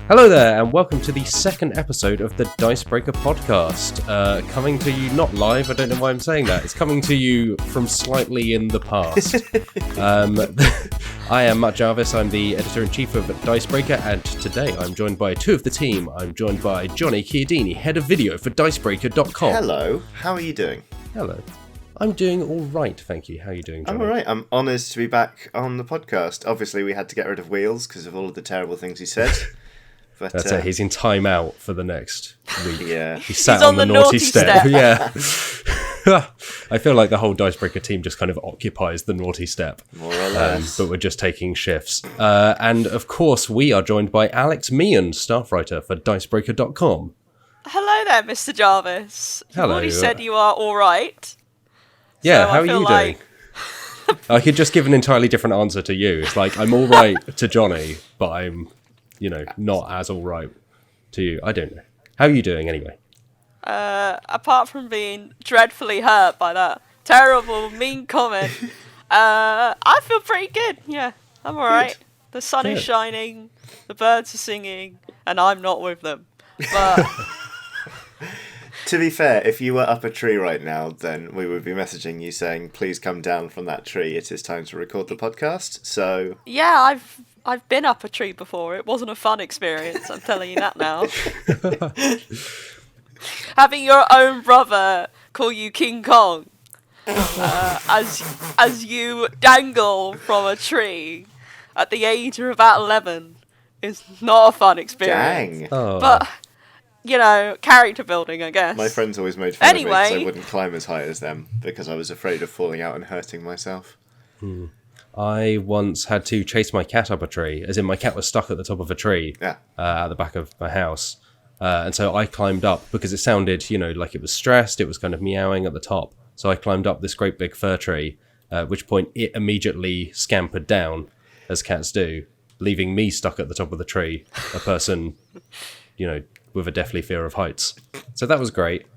Hello there, and welcome to the second episode of the Dicebreaker podcast. Coming to you not live, I don't know why I'm saying that. It's coming to you from slightly in the past. I am Matt Jarvis, I'm the Editor-in-Chief of Dicebreaker, and today I'm joined by two of the team. I'm joined by Johnny Chiodini, Head of Video for Dicebreaker.com. Hello, how are you doing? Hello. I'm doing all right, thank you. How are you doing, Johnny? I'm all right. I'm honoured to be back on the podcast. Obviously, we had to get rid of Wheels because of all of the terrible things he said. But, That's it. He's in time out for the next week. Yeah. He sat on the naughty step. Yeah. I feel like the whole Dicebreaker team just kind of occupies the naughty step. More or less. But we're just taking shifts. And of course, we are joined by Alex Meehan, staff writer for Dicebreaker.com. Hello there, Mr. Jarvis. Hello. You already said you are all right. Yeah, So how are you doing? I could just give an entirely different answer to you. It's like, I'm all right to Johnny, but I'm, not as all right to you. I don't know. How are you doing anyway? Apart from being dreadfully hurt by that terrible, mean comment, I feel pretty good. Yeah, I'm all right. The sun is shining, the birds are singing, and I'm not with them. But To be fair, if you were up a tree right now, then we would be messaging you saying, please come down from that tree. It is time to record the podcast. So yeah, I've been up a tree before. It wasn't a fun experience, I'm telling you that now. Having your own brother call you King Kong as you dangle from a tree at the age of about 11 is not a fun experience. dang. Oh. But, character building, I guess. My friends always made fun of me because I Anyway. wouldn't climb as high as them because I was afraid of falling out and hurting myself. I once had to chase my cat up a tree, as in my cat was stuck at the top of a tree at the back of my house. And so I climbed up because it sounded, like it was stressed. It was kind of meowing at the top. So I climbed up this great big fir tree, at which point it immediately scampered down, as cats do, leaving me stuck at the top of the tree, a person, with a deathly fear of heights. So that was great.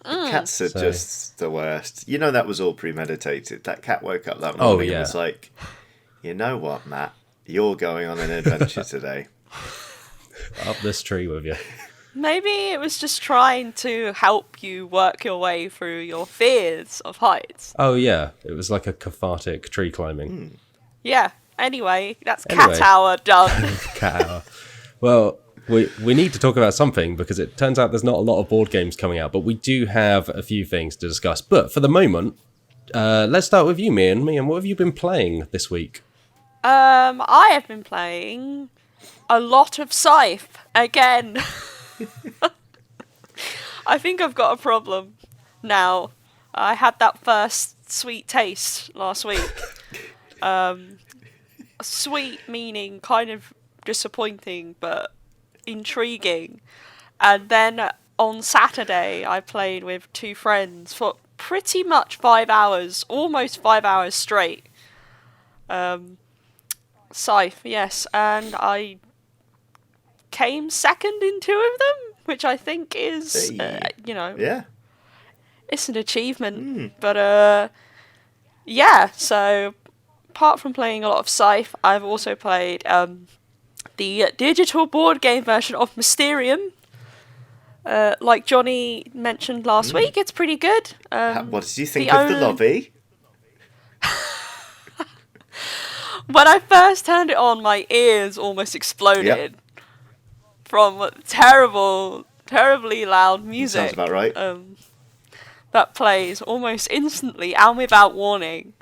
Cats are just the worst. That was all premeditated. That cat woke up that morning and was like, you know what, Matt? You're going on an adventure today. Up this tree with you. Maybe it was just trying to help you work your way through your fears of heights. Oh, yeah. It was like a cathartic tree climbing. Yeah, anyway, that's cat hour done. Cat hour. Well, we need to talk about something because it turns out there's not a lot of board games coming out, but we do have a few things to discuss. But for the moment, let's start with you, Meehan. Meehan, what have you been playing this week? I have been playing a lot of Scythe again. I think I've got a problem now. I had that first sweet taste last week. Sweet meaning kind of disappointing, but intriguing. And then on Saturday, I played with two friends for pretty much 5 hours, almost 5 hours straight. Scythe, yes, and I came second in two of them, which I think is, Yeah. it's an achievement. But, so apart from playing a lot of Scythe, I've also played the digital board game version of Mysterium. Like Johnny mentioned last week, it's pretty good. What did you think of the lobby? When I first turned it on, my ears almost exploded from terribly loud music. Sounds about right. That plays almost instantly and without warning.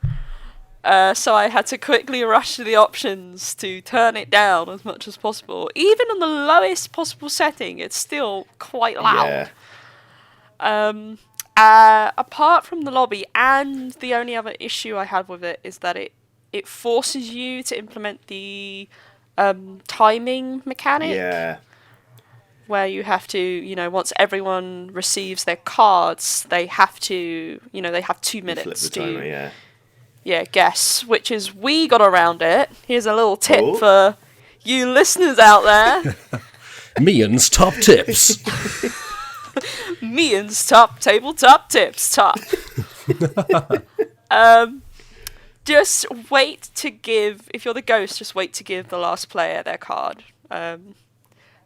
So I had to quickly rush to the options to turn it down as much as possible. Even on the lowest possible setting, it's still quite loud. Apart from the lobby, and the only other issue I had with it is that it forces you to implement the timing mechanic. Yeah. Where you have to, once everyone receives their cards, they have to, they have 2 minutes Flip the to... timer, guess, which is we got around it. Here's a little tip for you listeners out there. Meehan's top tips. Meehan's top tabletop tips top. Just wait to give, if you're the ghost, just wait to give the last player their card.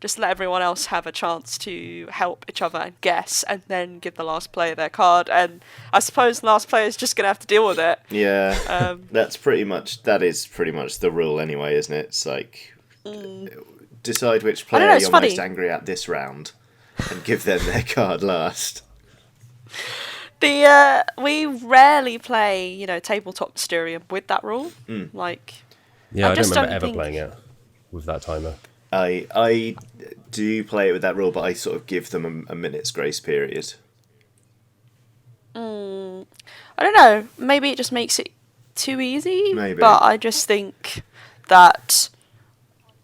just let everyone else have a chance to help each other and guess, and then give the last player their card. And I suppose the last player is just going to have to deal with it. Yeah, that is pretty much the rule anyway, isn't it? It's like, decide which player you're most angry at this round, and give them their card last. We rarely play, Tabletop Mysterium with that rule. Like, I don't remember ever playing it with that timer. I do play it with that rule, but I sort of give them a minute's grace period. I don't know. Maybe it just makes it too easy. Maybe. But I just think that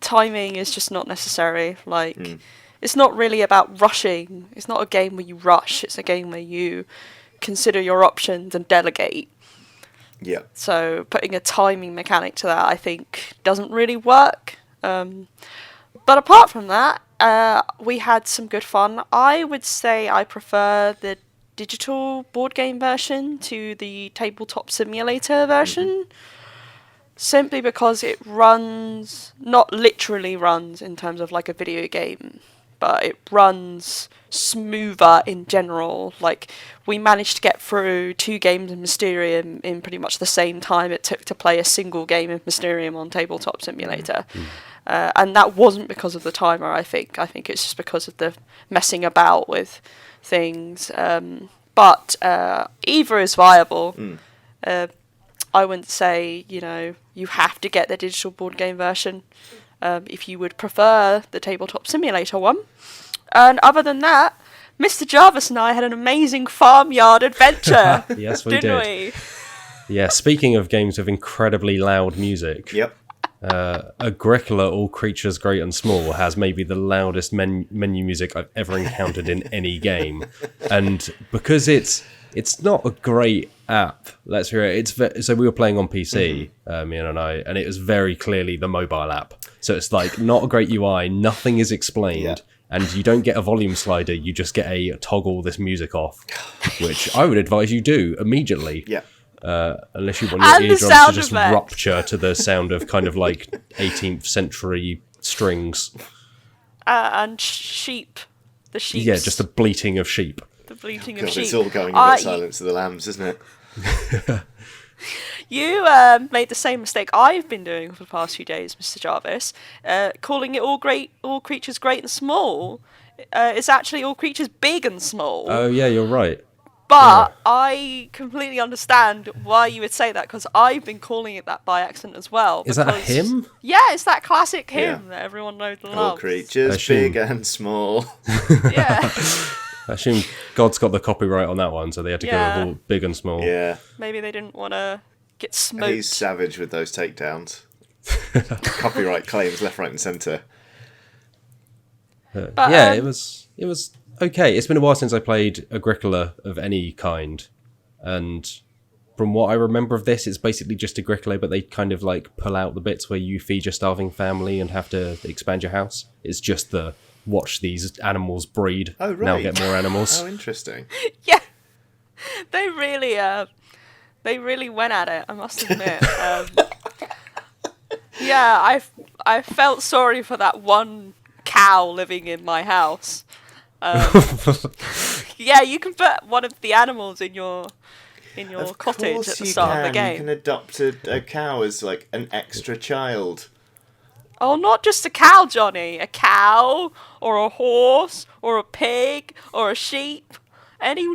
timing is just not necessary. Like, it's not really about rushing. It's not a game where you rush. It's a game where you consider your options and delegate. Yeah. So putting a timing mechanic to that, I think, doesn't really work. But apart from that, we had some good fun. I would say I prefer the digital board game version to the tabletop simulator version, simply because it runs, not literally runs in terms of like a video game, but it runs smoother in general. Like, we managed to get through 2 games of Mysterium in pretty much the same time it took to play a single game of Mysterium on Tabletop Simulator. And that wasn't because of the timer, I think. I think it's just because of the messing about with things. But either is viable. I wouldn't say, you have to get the digital board game version if you would prefer the Tabletop Simulator one. And other than that, Mr. Jarvis and I had an amazing farmyard adventure. Yes, we didn't did. Yeah, speaking of games with incredibly loud music. Yep. Agricola, All Creatures Great and Small, has maybe the loudest menu music I've ever encountered in any game. And because it's not a great app, let's hear it. So we were playing on PC, Meehan and I, and it was very clearly the mobile app. So it's like not a great UI, nothing is explained, and you don't get a volume slider, you just get a toggle this music off, which I would advise you do immediately. Yeah. Unless you want your eardrums to just rupture to the sound of kind of like 18th century strings. And sheep. The sheep. Yeah, just the bleating of sheep. The bleating of sheep. It's all going with Silence of the Lambs, isn't it? You made the same mistake I've been doing for the past few days, Mr. Jarvis, calling it all creatures great and small. It's actually all creatures big and small. Oh yeah, you're right. But I completely understand why you would say that, because I've been calling it that by accident as well. Is that a hymn? Yeah, it's that classic hymn that everyone knows and loves. All creatures big and small. Yeah. I assume God's got the copyright on that one, so they had to go with all big and small. Yeah. Maybe they didn't want to get smoked. And he's savage with those takedowns. Copyright claims left, right and centre. But, it was okay. It's been a while since I played Agricola of any kind, and from what I remember of this, it's basically just Agricola, but they kind of like pull out the bits where you feed your starving family and have to expand your house. It's just the watch these animals breed. Oh, right. Now get more animals. Oh, interesting. Yeah, they really went at it, I must admit. I felt sorry for that one cow living in my house. Yeah, you can put one of the animals in your cottage at the start of the game. You can adopt a cow as like an extra child. Oh, not just a cow, Johnny. A cow, or a horse, or a pig, or a sheep. Any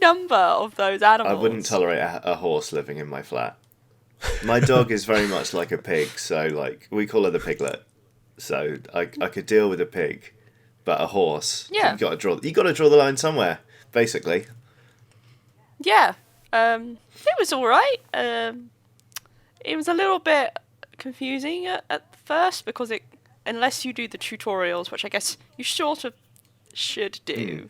number of those animals. I wouldn't tolerate a horse living in my flat. My dog is very much like a pig, so like we call her the piglet. So I could deal with a pig, but a horse. Yeah. You got to draw the line somewhere, basically. Yeah. It was all right. It was a little bit confusing at first because unless you do the tutorials, which I guess you sort of should do,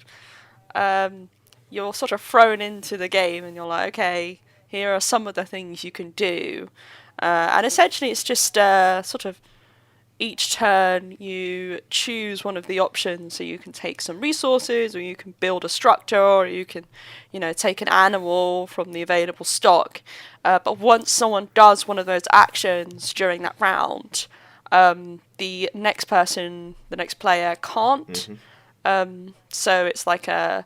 you're sort of thrown into the game and you're like, okay, here are some of the things you can do. And essentially it's just sort of each turn you choose one of the options, so you can take some resources, or you can build a structure, or you can, take an animal from the available stock. But once someone does one of those actions during that round, the next player can't. So it's like I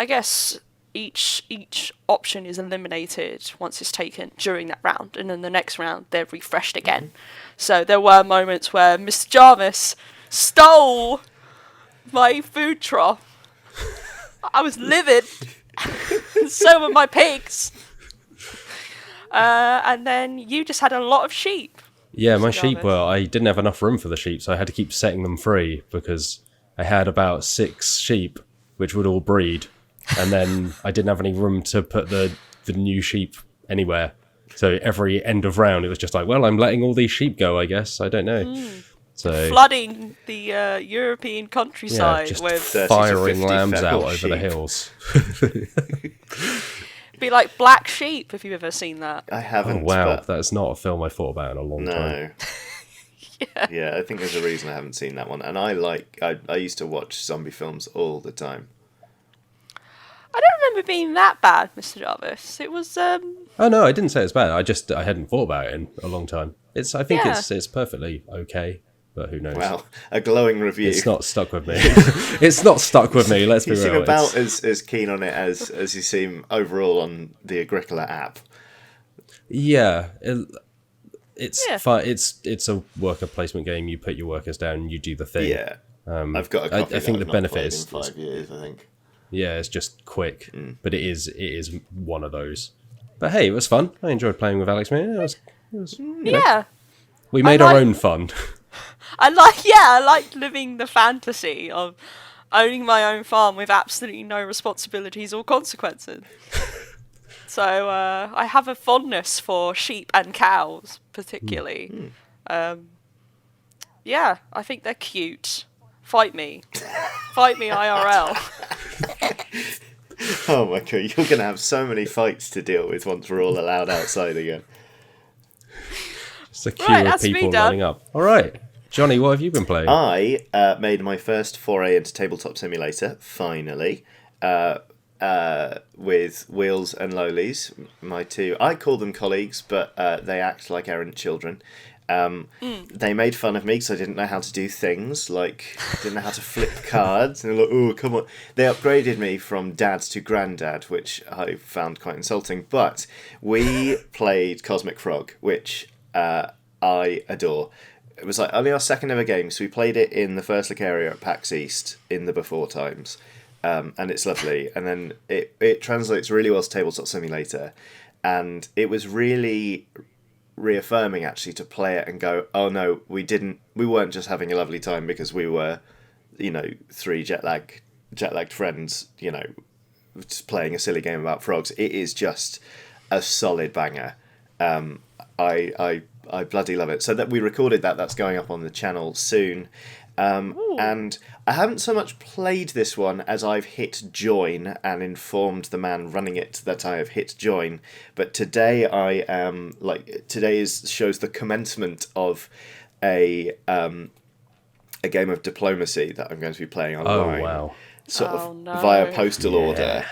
guess each option is eliminated once it's taken during that round, and then the next round they're refreshed again. So there were moments where Mr. Jarvis stole my food trough. I was livid. So were my pigs. And then you just had a lot of sheep. Yeah, my sheep I didn't have enough room for the sheep, so I had to keep setting them free because I had about 6 sheep, which would all breed. And then I didn't have any room to put the new sheep anywhere. So every end of round, it was just like, well, I'm letting all these sheep go, I guess. I don't know. So flooding the European countryside just with firing lambs out over the hills. Be like Black Sheep, if you've ever seen that. I haven't. Oh, wow, that's not a film I thought about in a long time. Yeah, I think there's a reason I haven't seen that one. And I used to watch zombie films all the time. I don't remember being that bad, Mr. Jarvis. It was. Oh no, I didn't say it's bad. I hadn't thought about it in a long time. I think it's perfectly okay, but who knows? Wow, a glowing review. It's not stuck with me. It's not stuck with me. Let's be real. You seem about as keen on it as you seem overall on the Agricola app. Yeah, it's fun. It's a worker placement game. You put your workers down, and you do the thing. Yeah, I've got a copy. I think the benefit is in 5 years. I think. Yeah, it's just quick, but it is one of those. But hey, it was fun. I enjoyed playing with Alex. Man, it was you know, we made our own fun. I like living the fantasy of owning my own farm with absolutely no responsibilities or consequences. So I have a fondness for sheep and cows, particularly. Yeah, I think they're cute. Fight me IRL. Oh my god, you're going to have so many fights to deal with once we're all allowed outside again. Just a queue of people lining up. All right, Johnny, what have you been playing? I made my first foray into Tabletop Simulator, finally, with Wheels and Lolies, my two. I call them colleagues, but they act like errant children. They made fun of me because I didn't know how to do things, like didn't know how to flip cards, and they're like, "Oh, come on!" They upgraded me from dad to granddad, which I found quite insulting. But we played Cosmic Frog, which I adore. It was like only our second ever game, so we played it in the first look area at PAX East in the before times, and it's lovely. And then it translates really well to Tabletop Simulator, and it was really reaffirming actually to play it and go, oh no, we weren't just having a lovely time because we were, 3 jet-lagged friends, just playing a silly game about frogs. It is just a solid banger. I bloody love it. So that we recorded that's going up on the channel soon. And I haven't so much played this one as I've hit join and informed the man running it that I have hit join. But today shows the commencement of a game of diplomacy that I'm going to be playing online. Oh wow! Via postal order.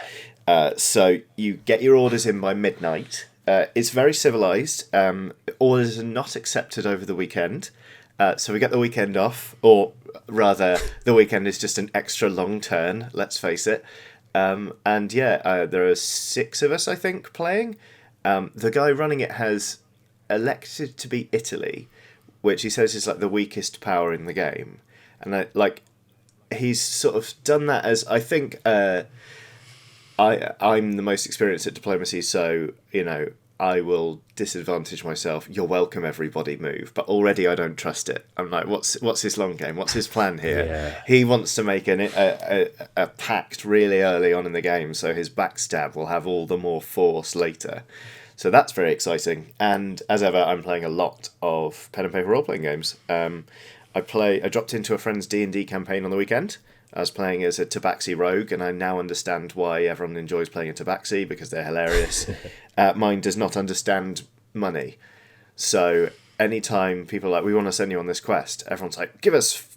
So you get your orders in by midnight. It's very civilized. Orders are not accepted over the weekend. So we get the weekend off, or rather, the weekend is just an extra long turn, let's face it. There are 6 of us, I think, playing. The guy running it has elected to be Italy, which he says is like the weakest power in the game. And he's sort of done that as, I think, I'm the most experienced at diplomacy, so, I will disadvantage myself. You're welcome, everybody move. But already I don't trust it. I'm like, what's his long game? What's his plan here? Yeah. He wants to make a pact really early on in the game, so his backstab will have all the more force later. So that's very exciting. And as ever, I'm playing a lot of pen and paper role-playing games. I dropped into a friend's D&D campaign on the weekend. I was playing as a Tabaxi rogue, and I now understand why everyone enjoys playing a Tabaxi, because they're hilarious. Mine does not understand money. So anytime people are like, we want to send you on this quest, everyone's like, give us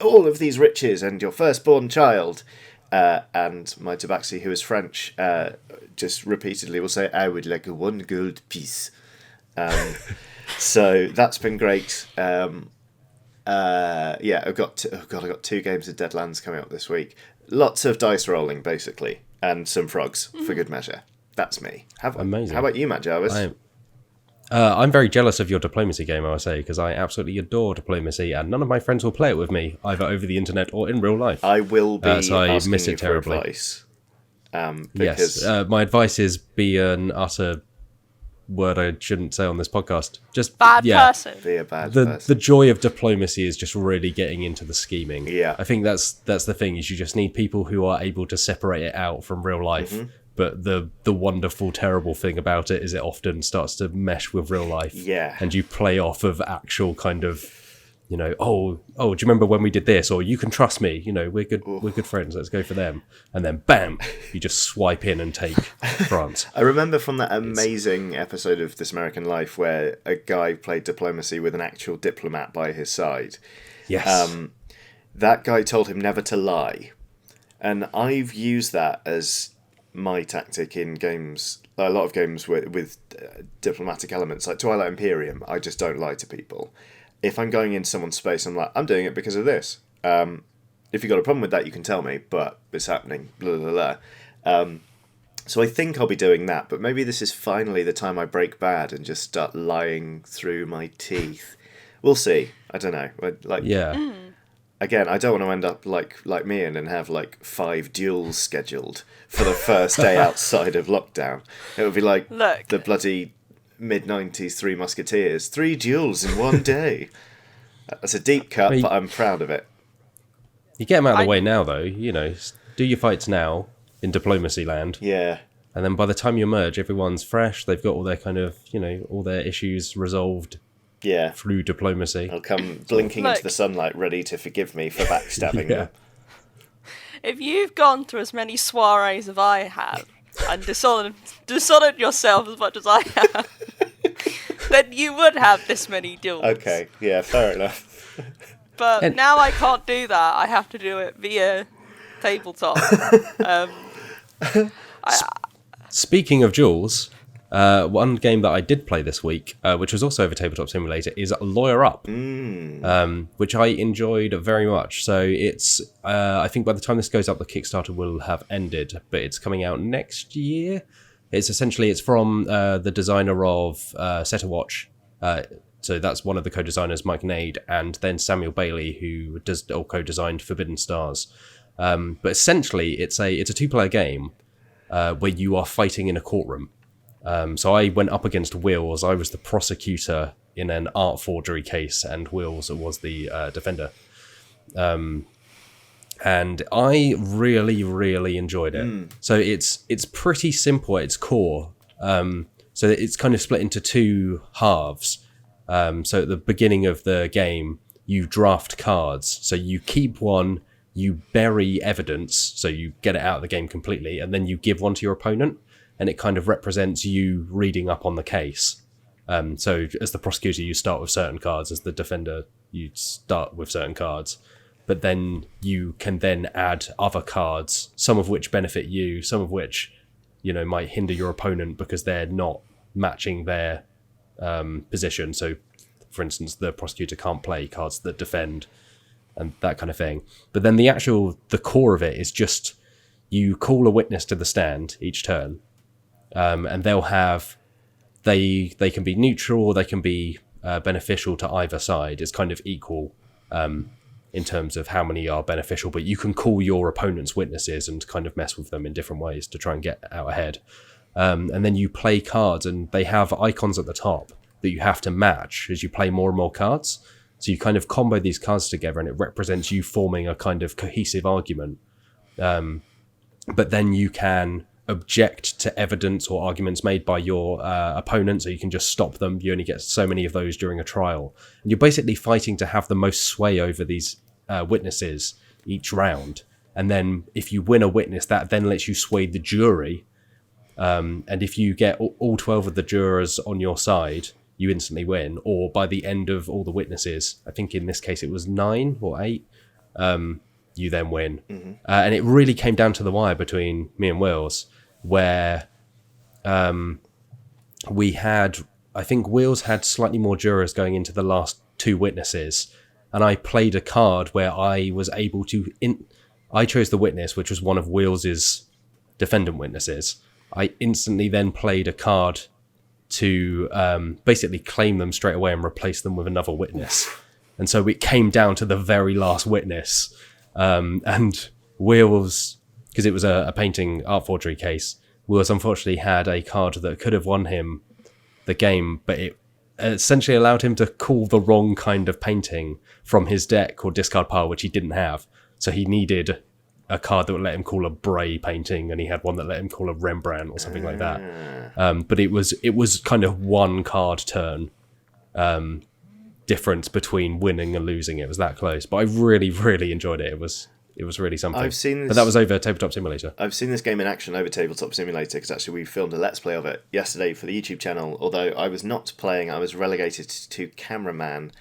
all of these riches and your firstborn child. And my Tabaxi, who is French, just repeatedly will say, I would like a 1 gold piece. So that's been great. I've got 2 games of Deadlands coming up this week. Lots of dice rolling, basically, and some frogs for good measure. That's me. Amazing. How about you, Matt Jarvis? I'm very jealous of your diplomacy game, I would say, because I absolutely adore diplomacy, and none of my friends will play it with me, either over the internet or in real life. I will be so I asking miss you it terribly. for advice. Yes, my advice is be an utter word I shouldn't say on this podcast. Just Bad person. Be a bad person. The joy of diplomacy is just really getting into the scheming. Yeah. I think that's the thing, is you just need people who are able to separate it out from real life. Mm-hmm. But the wonderful, terrible thing about it is it often starts to mesh with real life. Yeah. And you play off of actual kind of, do you remember when we did this? Or you can trust me, we're good friends, let's go for them. And then bam, you just swipe in and take France. I remember from that amazing episode of This American Life where a guy played diplomacy with an actual diplomat by his side. Yes. That guy told him never to lie. And I've used that as my tactic in games, a lot of games with diplomatic elements, like Twilight Imperium. I just don't lie to people. If I'm going into someone's space, I'm like, I'm doing it because of this. If you've got a problem with that, you can tell me, but it's happening, blah, blah, blah. So I think I'll be doing that, but maybe this is finally the time I break bad and just start lying through my teeth. We'll see. I don't know. Yeah. Again, I don't want to end up like Meehan and have 5 duels scheduled for the first day outside of lockdown. It would be like the bloody mid-90s Three Musketeers. 3 duels in one day. That's a deep cut, but I'm proud of it. You get them out of the way now, though. Do your fights now in diplomacy land. Yeah. And then by the time you emerge, everyone's fresh. They've got all their kind of, all their issues resolved. Yeah. Through diplomacy. I'll come blinking into the sunlight, ready to forgive me for backstabbing them. If you've gone through as many soirees as I have, and dishonored yourself as much as I have, then you would have this many duels. Okay, yeah, fair enough. But now I can't do that. I have to do it via tabletop. Speaking of duels, one game that I did play this week, which was also over Tabletop Simulator, is Lawyer Up, which I enjoyed very much. So it's, I think by the time this goes up, the Kickstarter will have ended, but it's coming out next year. It's from the designer of Set a Watch. So that's one of the co-designers, Mike Nade, and then Samuel Bailey, who co-designed Forbidden Stars. But essentially, it's a 2-player game where you are fighting in a courtroom. So I went up against Wills. I was the prosecutor in an art forgery case, and Wills was the defender. And I really, really enjoyed it. So it's pretty simple at its core. So it's kind of split into 2 halves. So at the beginning of the game, you draft cards. So you keep one, you bury evidence, so you get it out of the game completely, and then you give one to your opponent. And it kind of represents you reading up on the case. So as the prosecutor, you start with certain cards. As the defender, you start with certain cards. But then you can then add other cards, some of which benefit you, some of which, might hinder your opponent because they're not matching their position. So, for instance, the prosecutor can't play cards that defend and that kind of thing. But then the core of it is just you call a witness to the stand each turn. And they can be neutral or they can be beneficial to either side. It's kind of equal in terms of how many are beneficial, but you can call your opponent's witnesses and kind of mess with them in different ways to try and get out ahead. And then you play cards, and they have icons at the top that you have to match as you play more and more cards. So you kind of combo these cards together, and it represents you forming a kind of cohesive argument. But then you can object to evidence or arguments made by your opponent, so you can just stop them. You only get so many of those during a trial. And you're basically fighting to have the most sway over these witnesses each round. And then if you win a witness, that then lets you sway the jury. And if you get all 12 of the jurors on your side, you instantly win. Or by the end of all the witnesses, I think in this case it was 9 or 8, you then win. Mm-hmm. And it really came down to the wire between me and Wills, where we had I think Wheels had slightly more jurors going into the last 2 witnesses, and I played a card where I was able to... I chose the witness, which was one of Wheels's defendant witnesses. I instantly then played a card to basically claim them straight away and replace them with another witness. And so it came down to the very last witness. And Wheels, because it was a painting art forgery case, Wheels unfortunately had a card that could have won him the game, but it essentially allowed him to call the wrong kind of painting from his deck or discard pile, which he didn't have. So he needed a card that would let him call a Bray painting, and he had one that let him call a Rembrandt or something like that. But it was kind of one card turn difference between winning and losing. It was that close. But I really, really enjoyed it. It was really something. I've seen this, but that was over Tabletop Simulator. I've seen this game in action over Tabletop Simulator, because actually we filmed a Let's Play of it yesterday for the YouTube channel, although I was not playing, I was relegated to cameraman.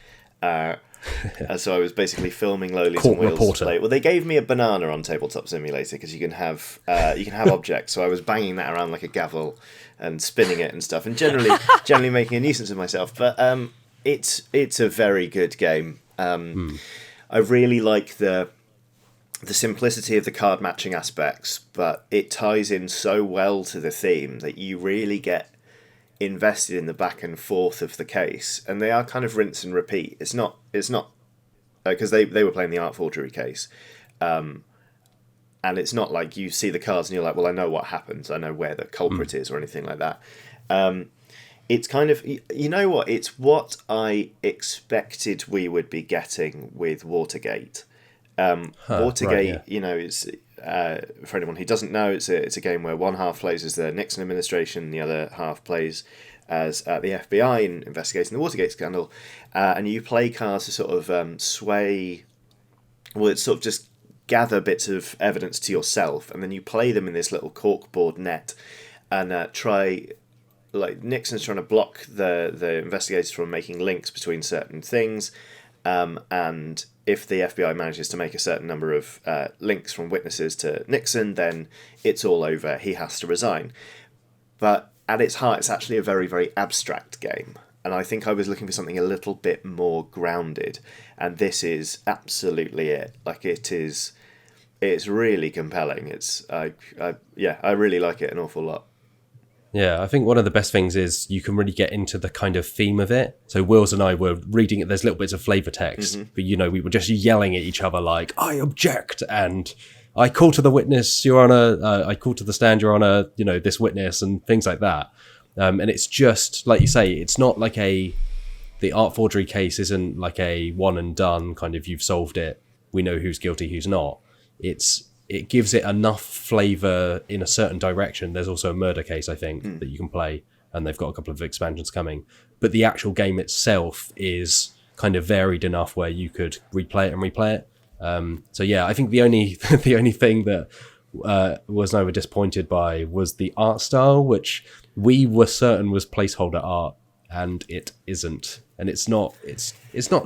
So I was basically filming Lowlies and Wheels play. Well, they gave me a banana on Tabletop Simulator, because you can have objects, so I was banging that around like a gavel and spinning it and stuff, and generally making a nuisance of myself. But it's a very good game. I really like the simplicity of the card matching aspects, but it ties in so well to the theme that you really get invested in the back and forth of the case, and they are kind of rinse and repeat. It's not because they were playing the art forgery case, and it's not like you see the cards and you're like, well, I know what happens, I know where the culprit is or anything like that. It's kind of, you know what, it's what I expected we would be getting with Watergate. Watergate, right, yeah. you know, is for anyone who doesn't know, it's a game where one half plays as the Nixon administration, the other half plays as the FBI in investigating the Watergate scandal, and you play cards to sort of sway. Well, it's sort of just gather bits of evidence to yourself, and then you play them in this little corkboard net, and try. Like Nixon's trying to block the investigators from making links between certain things, and if the FBI manages to make a certain number of links from witnesses to Nixon, then it's all over. He has to resign. But at its heart, it's actually a very, very abstract game. And I think I was looking for something a little bit more grounded. And this is absolutely it. Like, it's really compelling. I really like it an awful lot. Yeah, I think one of the best things is you can really get into the kind of theme of it. So Wills and I were reading it. There's little bits of flavor text, but we were just yelling at each other like, "I object," and "I call to the witness, Your Honor." "I call to the stand, Your Honor." This witness and things like that. And it's just like you say. It's not like the art forgery case isn't like a one and done kind of. You've solved it. We know who's guilty, who's not. It gives it enough flavour in a certain direction. There's also a murder case, I think, that you can play, and they've got a couple of expansions coming. But the actual game itself is kind of varied enough where you could replay it. So yeah, I think the only thing that was I were disappointed by was the art style, which we were certain was placeholder art, and it isn't. And it's not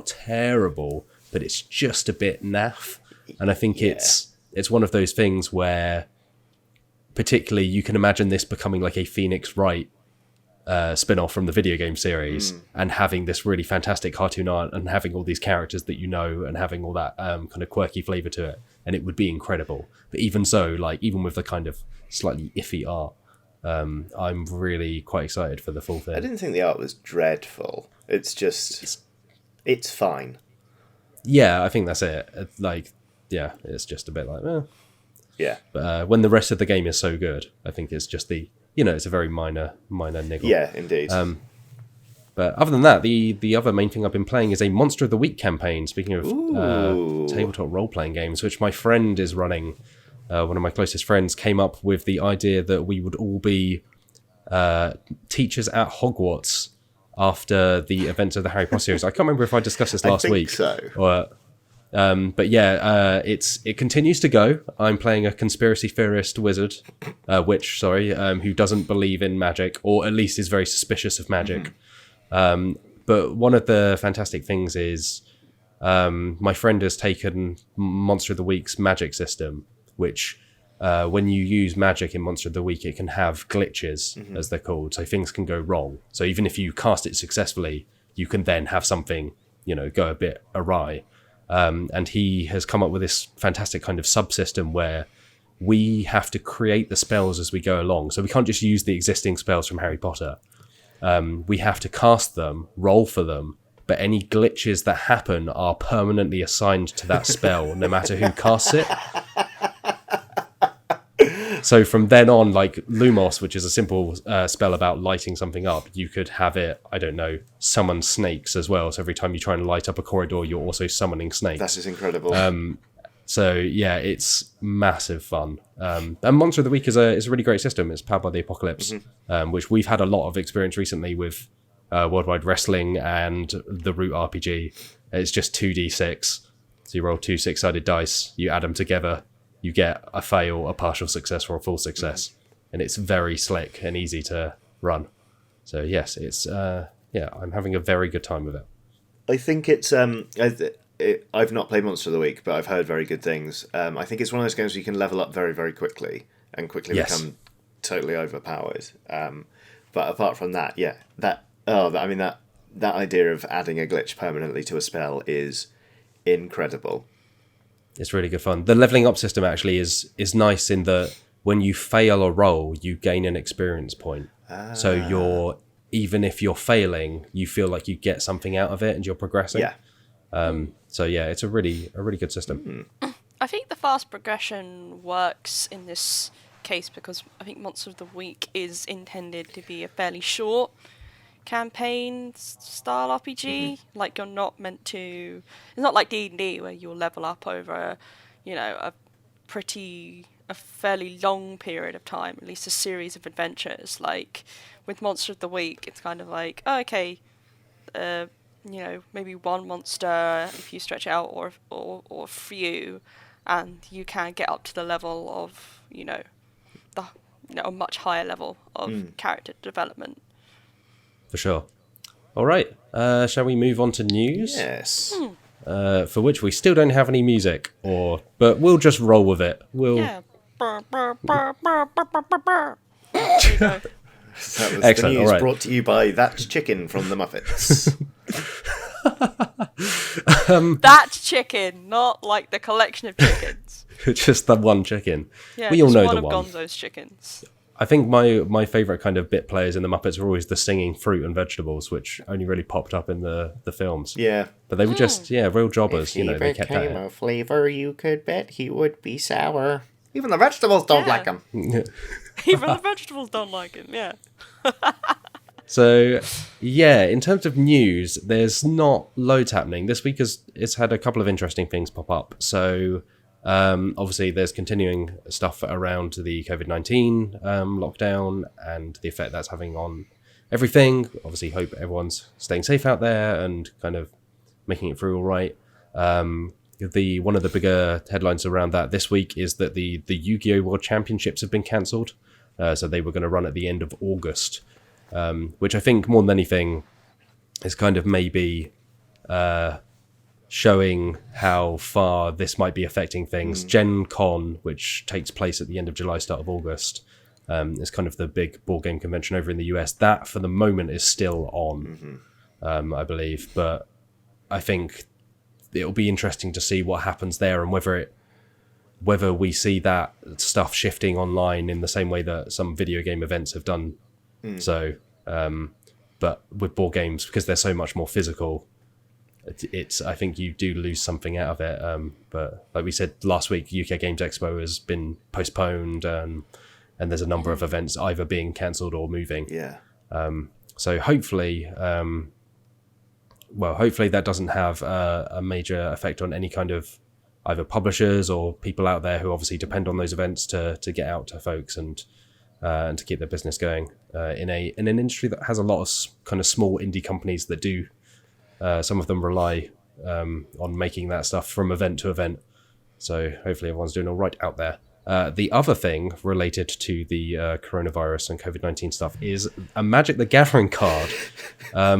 terrible, but it's just a bit naff. And I think it's one of those things where, particularly, you can imagine this becoming like a Phoenix Wright spin-off from the video game series, and having this really fantastic cartoon art and having all these characters that and having all that kind of quirky flavour to it, and it would be incredible. But even so, even with the kind of slightly iffy art, I'm really quite excited for the full thing. I didn't think the art was dreadful. It's just, it's fine. Yeah, I think that's it. It's just a bit like, yeah. But when the rest of the game is so good, I think it's just it's a very minor niggle. Yeah, indeed. But other than that, the other main thing I've been playing is a Monster of the Week campaign. Speaking of tabletop role-playing games, which my friend is running, one of my closest friends came up with the idea that we would all be teachers at Hogwarts after the events of the Harry Potter series. I can't remember if I discussed this last week. I think so. But yeah, it continues to go. I'm playing a conspiracy theorist wizard, who doesn't believe in magic, or at least is very suspicious of magic. But one of the fantastic things is my friend has taken Monster of the Week's magic system, which when you use magic in Monster of the Week, it can have glitches, as they're called. So things can go wrong. So even if you cast it successfully, you can then have something, go a bit awry. And he has come up with this fantastic kind of subsystem where we have to create the spells as we go along. So we can't just use the existing spells from Harry Potter. We have to cast them, roll for them, but any glitches that happen are permanently assigned to that spell, no matter who casts it. So from then on, like Lumos, which is a simple spell about lighting something up, you could have it, I don't know, summon snakes as well. So every time you try and light up a corridor, you're also summoning snakes. That is incredible. So yeah, it's massive fun. And Monster of the Week is a really great system. It's powered by the Apocalypse, which we've had a lot of experience recently with Worldwide Wrestling and the Root RPG. It's just 2d6. So you roll 2 6-sided dice, you add them together, you get a fail, a partial success, or a full success. And it's very slick and easy to run. So yes, it's I'm having a very good time with it. I think it's I've not played Monster of the Week, but I've heard very good things. I think it's one of those games where you can level up very, very quickly and quickly become totally overpowered. But apart from that, that idea of adding a glitch permanently to a spell is incredible. It's really good fun. The leveling up system actually is nice in that when you fail a roll, you gain an experience point. So even if you're failing, you feel like you get something out of it and you're progressing. Yeah. So yeah, it's a really good system. I think the fast progression works in this case because I think Monster of the Week is intended to be a fairly short campaign style RPG. Like you're not meant to. It's not like D&D where you'll level up over, a fairly long period of time, at least a series of adventures. Like with Monster of the Week, it's kind of like, maybe one monster if you stretch it out, or a few, and you can get up to the level of a much higher level of character development. For sure. All right. Shall we move on to news? Yes. For which we still don't have any music, but we'll just roll with it. Yeah. That was Excellent. the news All right. brought to you by That's Chicken from the Muppets. That's chicken, not like the collection of chickens. Just the one chicken. Yeah, we all know one the one. of Gonzo's chickens. I think my favourite kind of bit players in the Muppets were always the singing fruit and vegetables, which only really popped up in the films. Yeah. But they were just, real jobbers. If he they kept became at a flavour, you could bet he would be sour. Even the vegetables don't like him. Even the vegetables don't like him, yeah. So, in terms of news, there's not loads happening. This week it's had a couple of interesting things pop up. So, obviously, there's continuing stuff around the COVID-19 lockdown and the effect that's having on everything. Obviously, hope everyone's staying safe out there and kind of making it through all right. One of the bigger headlines around that this week is that the Yu-Gi-Oh! World Championships have been cancelled. So they were going to run at the end of August, which I think more than anything is kind of maybe showing how far this might be affecting things. Gen Con, which takes place at the end of July, start of August, is kind of the big board game convention over in the US. That, for the moment, is still on, I believe. But I think it'll be interesting to see what happens there and whether we see that stuff shifting online in the same way that some video game events have done. So, but with board games, because they're so much more physical, I think you do lose something out of it. But like we said last week, UK Games Expo has been postponed, and there's a number of events either being cancelled or moving. Yeah. So hopefully that doesn't have a major effect on any kind of either publishers or people out there who obviously depend on those events to get out to folks and to keep their business going in an industry that has a lot of kind of small indie companies that do. Some of them rely on making that stuff from event to event. So hopefully everyone's doing all right out there. The other thing related to the coronavirus and COVID-19 stuff is a Magic the Gathering card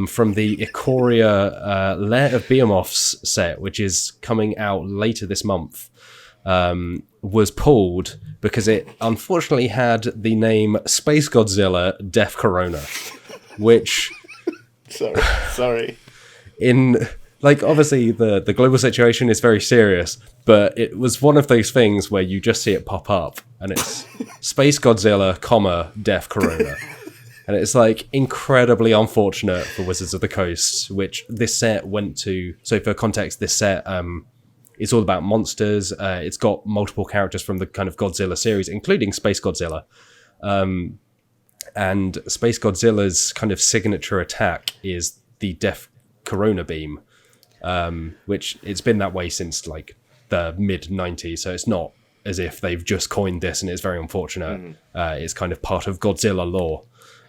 from the Ikoria Lair of Behemoths set, which is coming out later this month. was pulled because it unfortunately had the name Space Godzilla Death Corona, which sorry in like obviously the global situation is very serious, but it was one of those things where you just see it pop up and it's Space Godzilla, Death Corona. And it's like incredibly unfortunate for Wizards of the Coast, which this set went to. So for context, this set it's all about monsters. It's got multiple characters from the kind of Godzilla series, including Space Godzilla. And Space Godzilla's kind of signature attack is the Death Corona beam, which it's been that way since like the mid-90s. So it's not as if they've just coined this and it's very unfortunate. It's kind of part of Godzilla lore.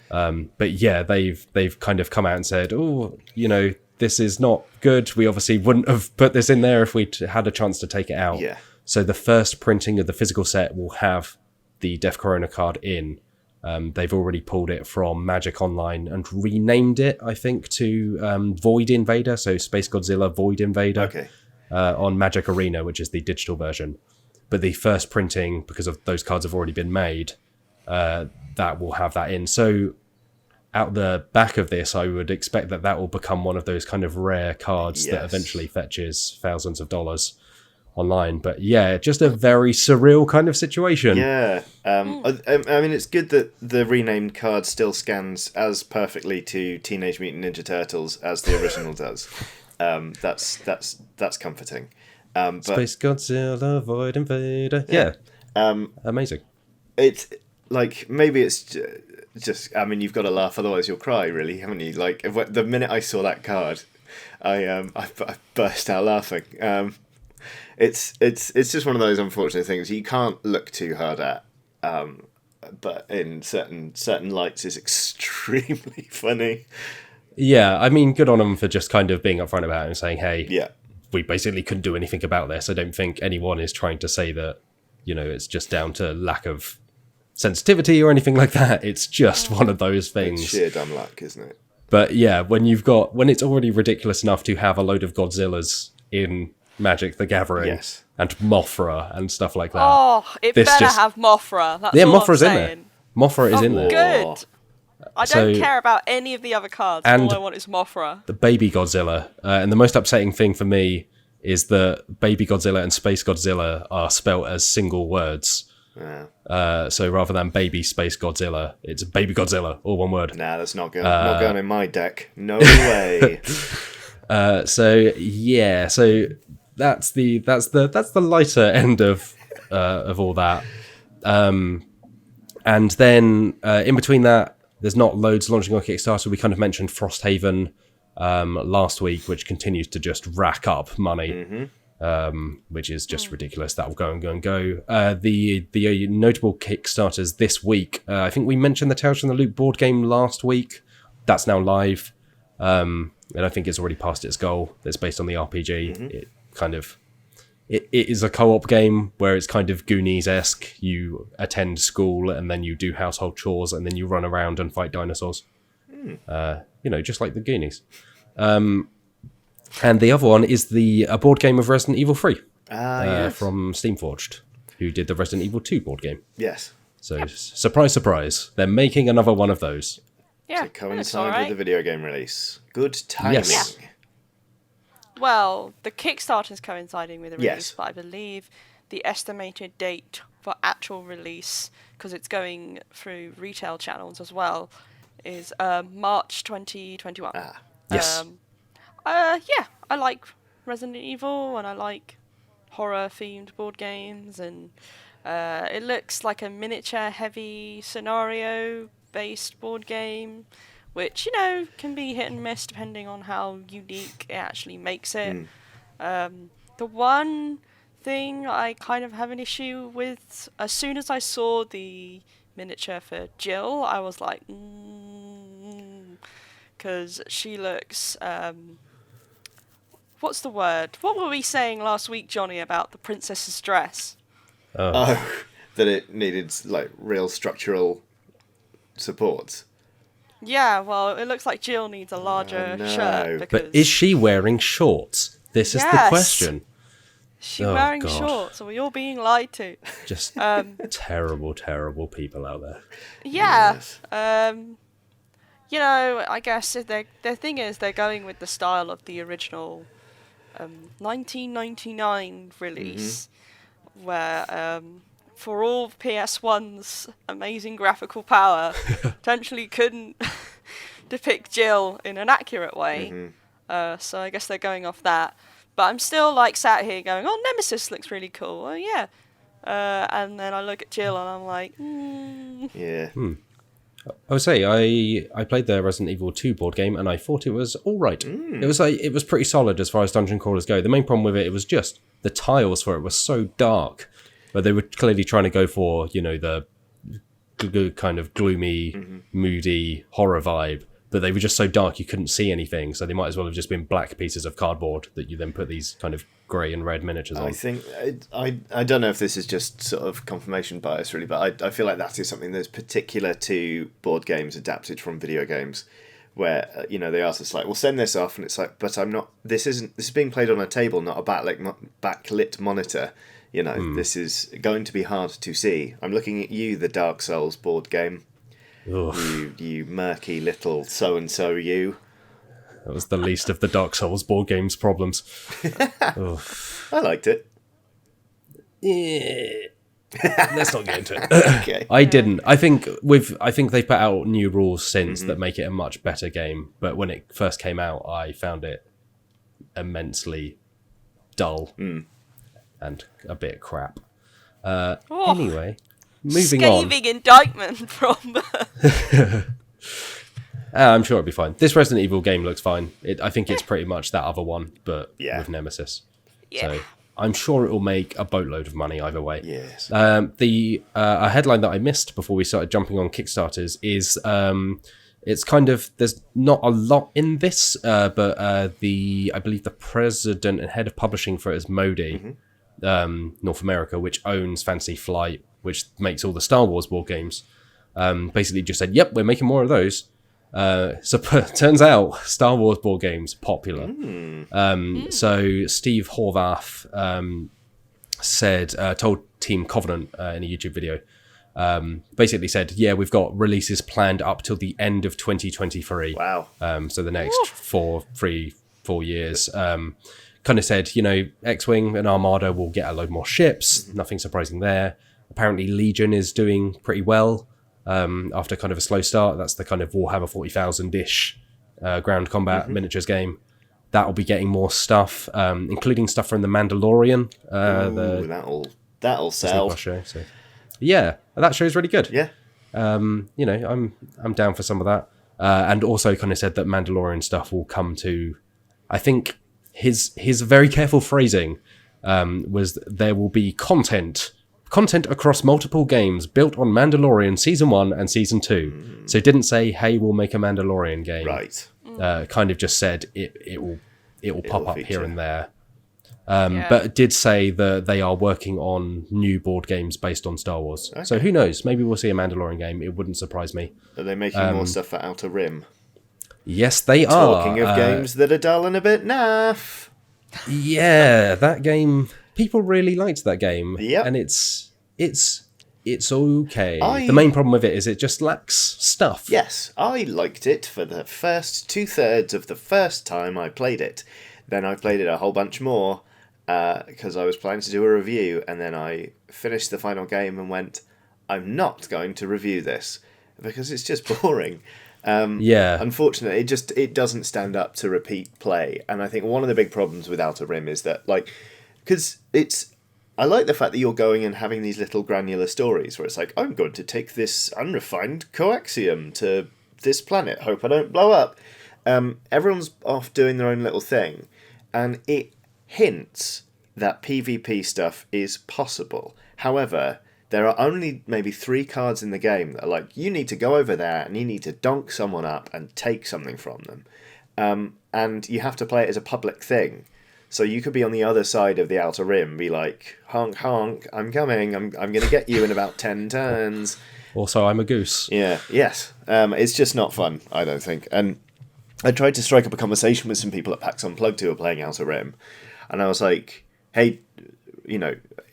But yeah, they've kind of come out and said, oh, you know, this is not good. We obviously wouldn't have put this in there if we had a chance to take it out. Yeah. So the first printing of the physical set will have the Death Corona card in. They've already pulled it from Magic Online and renamed it, I think, to Void Invader. So Space Godzilla Void Invader on Magic Arena, which is the digital version. But the first printing, because of those cards have already been made, that will have that in. So out the back of this, I would expect that will become one of those kind of rare cards that eventually fetches thousands of dollars online. But yeah, just a very surreal kind of situation. Yeah. I mean, it's good that the renamed card still scans as perfectly to Teenage Mutant Ninja Turtles as the original does. That's comforting. But Space Godzilla Void Invader. Yeah. Amazing. It's like, maybe it's just, I mean, you've got to laugh, otherwise you'll cry, really, haven't you? Like, the minute I saw that card, I burst out laughing. It's just one of those unfortunate things you can't look too hard at, but in certain lights is extremely funny. Yeah, I mean, good on them for just kind of being upfront about it and saying, hey, yeah, we basically couldn't do anything about this. I don't think anyone is trying to say that, you know, it's just down to lack of sensitivity or anything like that. It's just one of those things. It's sheer dumb luck, isn't it? But yeah, when it's already ridiculous enough to have a load of Godzillas in Magic the Gathering and Mothra and stuff like that. Oh, it better have Mothra. That's all Mothra's I'm in saying. there. Mothra is in there. Good. I don't care about any of the other cards. And all I want is Mothra. The baby Godzilla. And the most upsetting thing for me is that baby Godzilla and Space Godzilla are spelt as single words. Yeah. So rather than baby Space Godzilla, it's baby Godzilla, all one word. Nah, that's not going in my deck. No way. So that's the lighter end of all that. And then in between that, there's not loads launching on Kickstarter. We kind of mentioned Frosthaven last week, which continues to just rack up money, which is just ridiculous. That will go and go and go. The notable Kickstarters this week, I think we mentioned the Tales from the Loop board game last week. That's now live, and I think it's already passed its goal. It's based on the RPG. It is a co-op game where it's kind of Goonies-esque. You attend school and then you do household chores and then you run around and fight dinosaurs. Just like the Goonies. And the other one is a board game of Resident Evil 3 from Steamforged, who did the Resident Evil 2 board game. Yes. So, surprise, surprise. They're making another one of those. Yeah, to coincide with the video game release. Good timing. Yes. Yeah. Well, the Kickstarter's coinciding with the release, but I believe the estimated date for actual release, because it's going through retail channels as well, is March 2021. Yes. I like Resident Evil and I like horror-themed board games, and it looks like a miniature-heavy scenario-based board game, which, can be hit and miss depending on how unique it actually makes it. The one thing I kind of have an issue with, as soon as I saw the miniature for Jill, I was like, because she looks, what's the word? What were we saying last week, Johnny, about the princess's dress? That it needed, like, real structural support. Yeah, well, it looks like Jill needs a larger shirt. Because... But is she wearing shorts? This is the question. She's wearing God. shorts, or you're being lied to. Just terrible, terrible people out there. Yeah. Yes. You know, I guess if their thing is they're going with the style of the original 1999 release, where for all PS1's amazing graphical power, potentially couldn't depict Jill in an accurate way. So I guess they're going off that. But I'm still like sat here going, oh, Nemesis looks really cool. Oh yeah. And then I look at Jill and I'm like, Yeah. I would say I played the Resident Evil 2 board game and I thought it was all right. It was pretty solid as far as dungeon crawlers go. The main problem with it was just the tiles for it were so dark, but they were clearly trying to go for, you know, the kind of gloomy, moody horror vibe. But they were just so dark you couldn't see anything, so they might as well have just been black pieces of cardboard that you then put these kind of grey and red miniatures on. I think I don't know if this is just sort of confirmation bias really, but I feel like that is something that's particular to board games adapted from video games, where you know they ask us like, "We'll send this off," and it's like, "But I'm not. This is being played on a table, not a backlit monitor. You know, this is going to be hard to see. I'm looking at you, the Dark Souls board game." You murky little so-and-so you. That was the least of the Dark Souls board game's problems. I liked it. Let's not get into it. Okay. I didn't. I think they've put out new rules since that make it a much better game. But when it first came out, I found it immensely dull and a bit crap. Anyway, moving on. scathing indictment from. I'm sure it'll be fine. This Resident Evil game looks fine. I think it's pretty much that other one, but with Nemesis. Yeah. So I'm sure it will make a boatload of money either way. Yes. The headline that I missed before we started jumping on Kickstarters is it's kind of, there's not a lot in this, but I believe the president and head of publishing for it is Modi, North America, which owns Fantasy Flight, which makes all the Star Wars board games. Basically just said, yep, we're making more of those. So turns out Star Wars board games popular. So Steve Horvath told Team Covenant in a YouTube video, basically said, yeah, we've got releases planned up till the end of 2023. Wow. So the next 4 years. Kind of said, you know, X-Wing and Armada will get a load more ships. Nothing surprising there. Apparently Legion is doing pretty well. After kind of a slow start. That's the kind of Warhammer 40,000-ish ground combat miniatures game. That'll be getting more stuff, including stuff from The Mandalorian. That'll sell. Show, so. Yeah, that show's really good. Yeah. You know, I'm down for some of that. And also kind of said that Mandalorian stuff will come to, I think his very careful phrasing was there will be content across multiple games built on Mandalorian Season 1 and Season 2. So it didn't say, hey, we'll make a Mandalorian game. Right. Kind of just said it will pop up feature. here and there. But it did say that they are working on new board games based on Star Wars. Okay. So who knows? Maybe we'll see a Mandalorian game. It wouldn't surprise me. Are they making more stuff for Outer Rim? Yes, they are. Talking of games that are dull and a bit naff. Yeah, that game... People really liked that game, and it's okay. The main problem with it is it just lacks stuff. Yes, I liked it for the first 2/3 of the first time I played it. Then I played it a whole bunch more because I was planning to do a review, and then I finished the final game and went, I'm not going to review this because it's just boring. Unfortunately, it doesn't stand up to repeat play, and I think one of the big problems with Outer Rim is that because I like the fact that you're going and having these little granular stories where it's like, I'm going to take this unrefined coaxium to this planet, hope I don't blow up. Everyone's off doing their own little thing, and it hints that PvP stuff is possible. However, there are only maybe 3 cards in the game that are like, you need to go over there and you need to donk someone up and take something from them. And you have to play it as a public thing. So you could be on the other side of the Outer Rim, be like, honk, honk, I'm coming, I'm going to get you in about 10 turns. Also, I'm a goose. Yeah, yes. It's just not fun, I don't think. And I tried to strike up a conversation with some people at PAX Unplugged who were playing Outer Rim, and I was like, hey,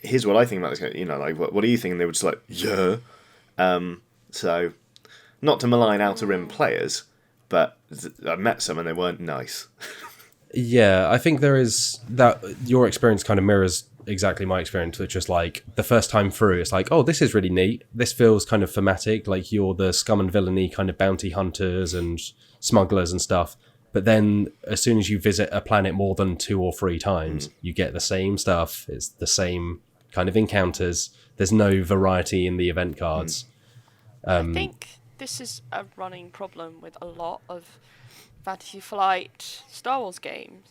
here's what I think about this game. Like, what do you think? And they were just like, yeah. So, not to malign Outer Rim players, but I met some and they weren't nice. Yeah, I think there is that. Your experience kind of mirrors exactly my experience, which is like the first time through, it's like, oh, this is really neat. This feels kind of thematic, like you're the scum and villainy kind of bounty hunters and smugglers and stuff. But then as soon as you visit a planet more than 2 or 3 times, you get the same stuff. It's the same kind of encounters. There's no variety in the event cards. I think this is a running problem with a lot of Fantasy Flight Star Wars games,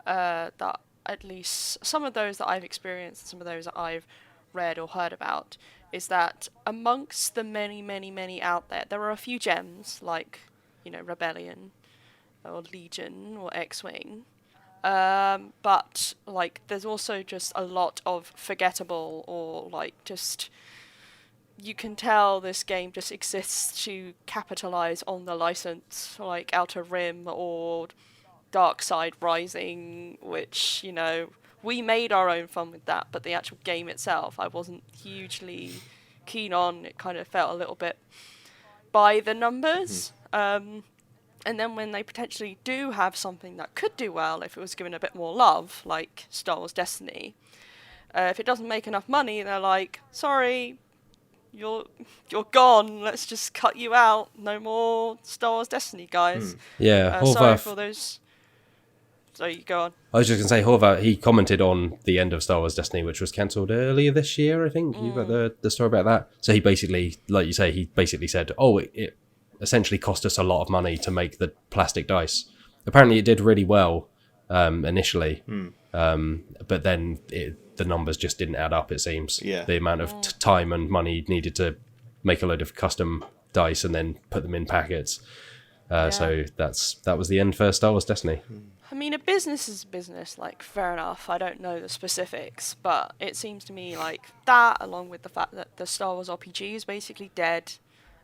that at least some of those that I've experienced, some of those that I've read or heard about, is that amongst the many out there are a few gems like, Rebellion or Legion or X-Wing, but like there's also just a lot of forgettable or like just, you can tell this game just exists to capitalize on the license, like Outer Rim or Dark Side Rising, which, we made our own fun with that, but the actual game itself I wasn't hugely keen on. It kind of felt a little bit by the numbers. And then when they potentially do have something that could do well if it was given a bit more love, like Star Wars Destiny, if it doesn't make enough money, they're like, sorry, you're gone. Let's just cut you out. No more Star Wars Destiny, guys. Yeah, sorry for those. So you go on. I was just going to say, Horvath, he commented on the end of Star Wars Destiny, which was cancelled earlier this year, I think. You got the story about that. So he basically, like you say, he basically said, oh, it essentially cost us a lot of money to make the plastic dice. Apparently it did really well initially, but then the numbers just didn't add up, it seems. Yeah. The amount of time and money needed to make a load of custom dice and then put them in packets. So that was the end for Star Wars Destiny. I mean, a business is a business, like, fair enough. I don't know the specifics, but it seems to me like that, along with the fact that the Star Wars RPG is basically dead.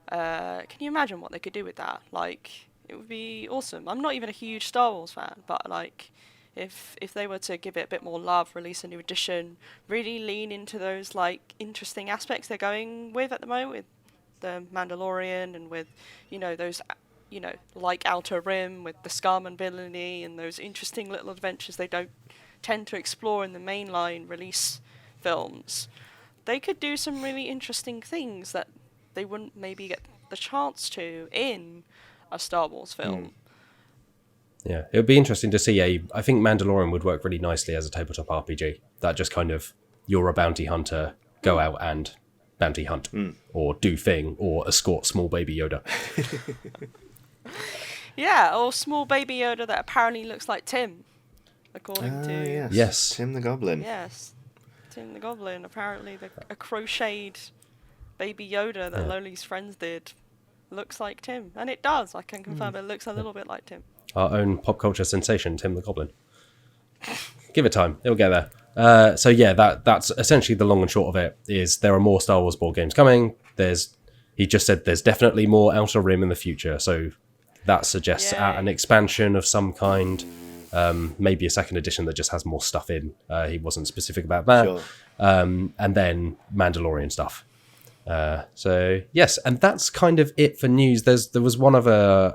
Can you imagine what they could do with that? Like, it would be awesome. I'm not even a huge Star Wars fan, but, like, if they were to give it a bit more love, release a new edition, really lean into those, like, interesting aspects they're going with at the moment, with the Mandalorian and with, those... like Outer Rim with the scum and villainy and those interesting little adventures they don't tend to explore in the mainline release films. They could do some really interesting things that they wouldn't maybe get the chance to in a Star Wars film. Yeah, it would be interesting to see I think Mandalorian would work really nicely as a tabletop RPG. That just kind of, you're a bounty hunter, go out and bounty hunt, or do thing, or escort small baby Yoda. Yeah, or small baby Yoda that apparently looks like Tim, according to... Yes. Tim the Goblin. Yes, Tim the Goblin. Apparently a crocheted baby Yoda that Loli's friends did looks like Tim. And it does, I can confirm it looks a little bit like Tim. Our own pop culture sensation, Tim the Goblin. Give it time, it'll get there. So yeah, that's essentially the long and short of it, is there are more Star Wars board games coming. He just said there's definitely more Outer Rim in the future, so that suggests an expansion of some kind, maybe a second edition that just has more stuff in. He wasn't specific about that. Sure. And then Mandalorian stuff. So yes, and that's kind of it for news. There was one other,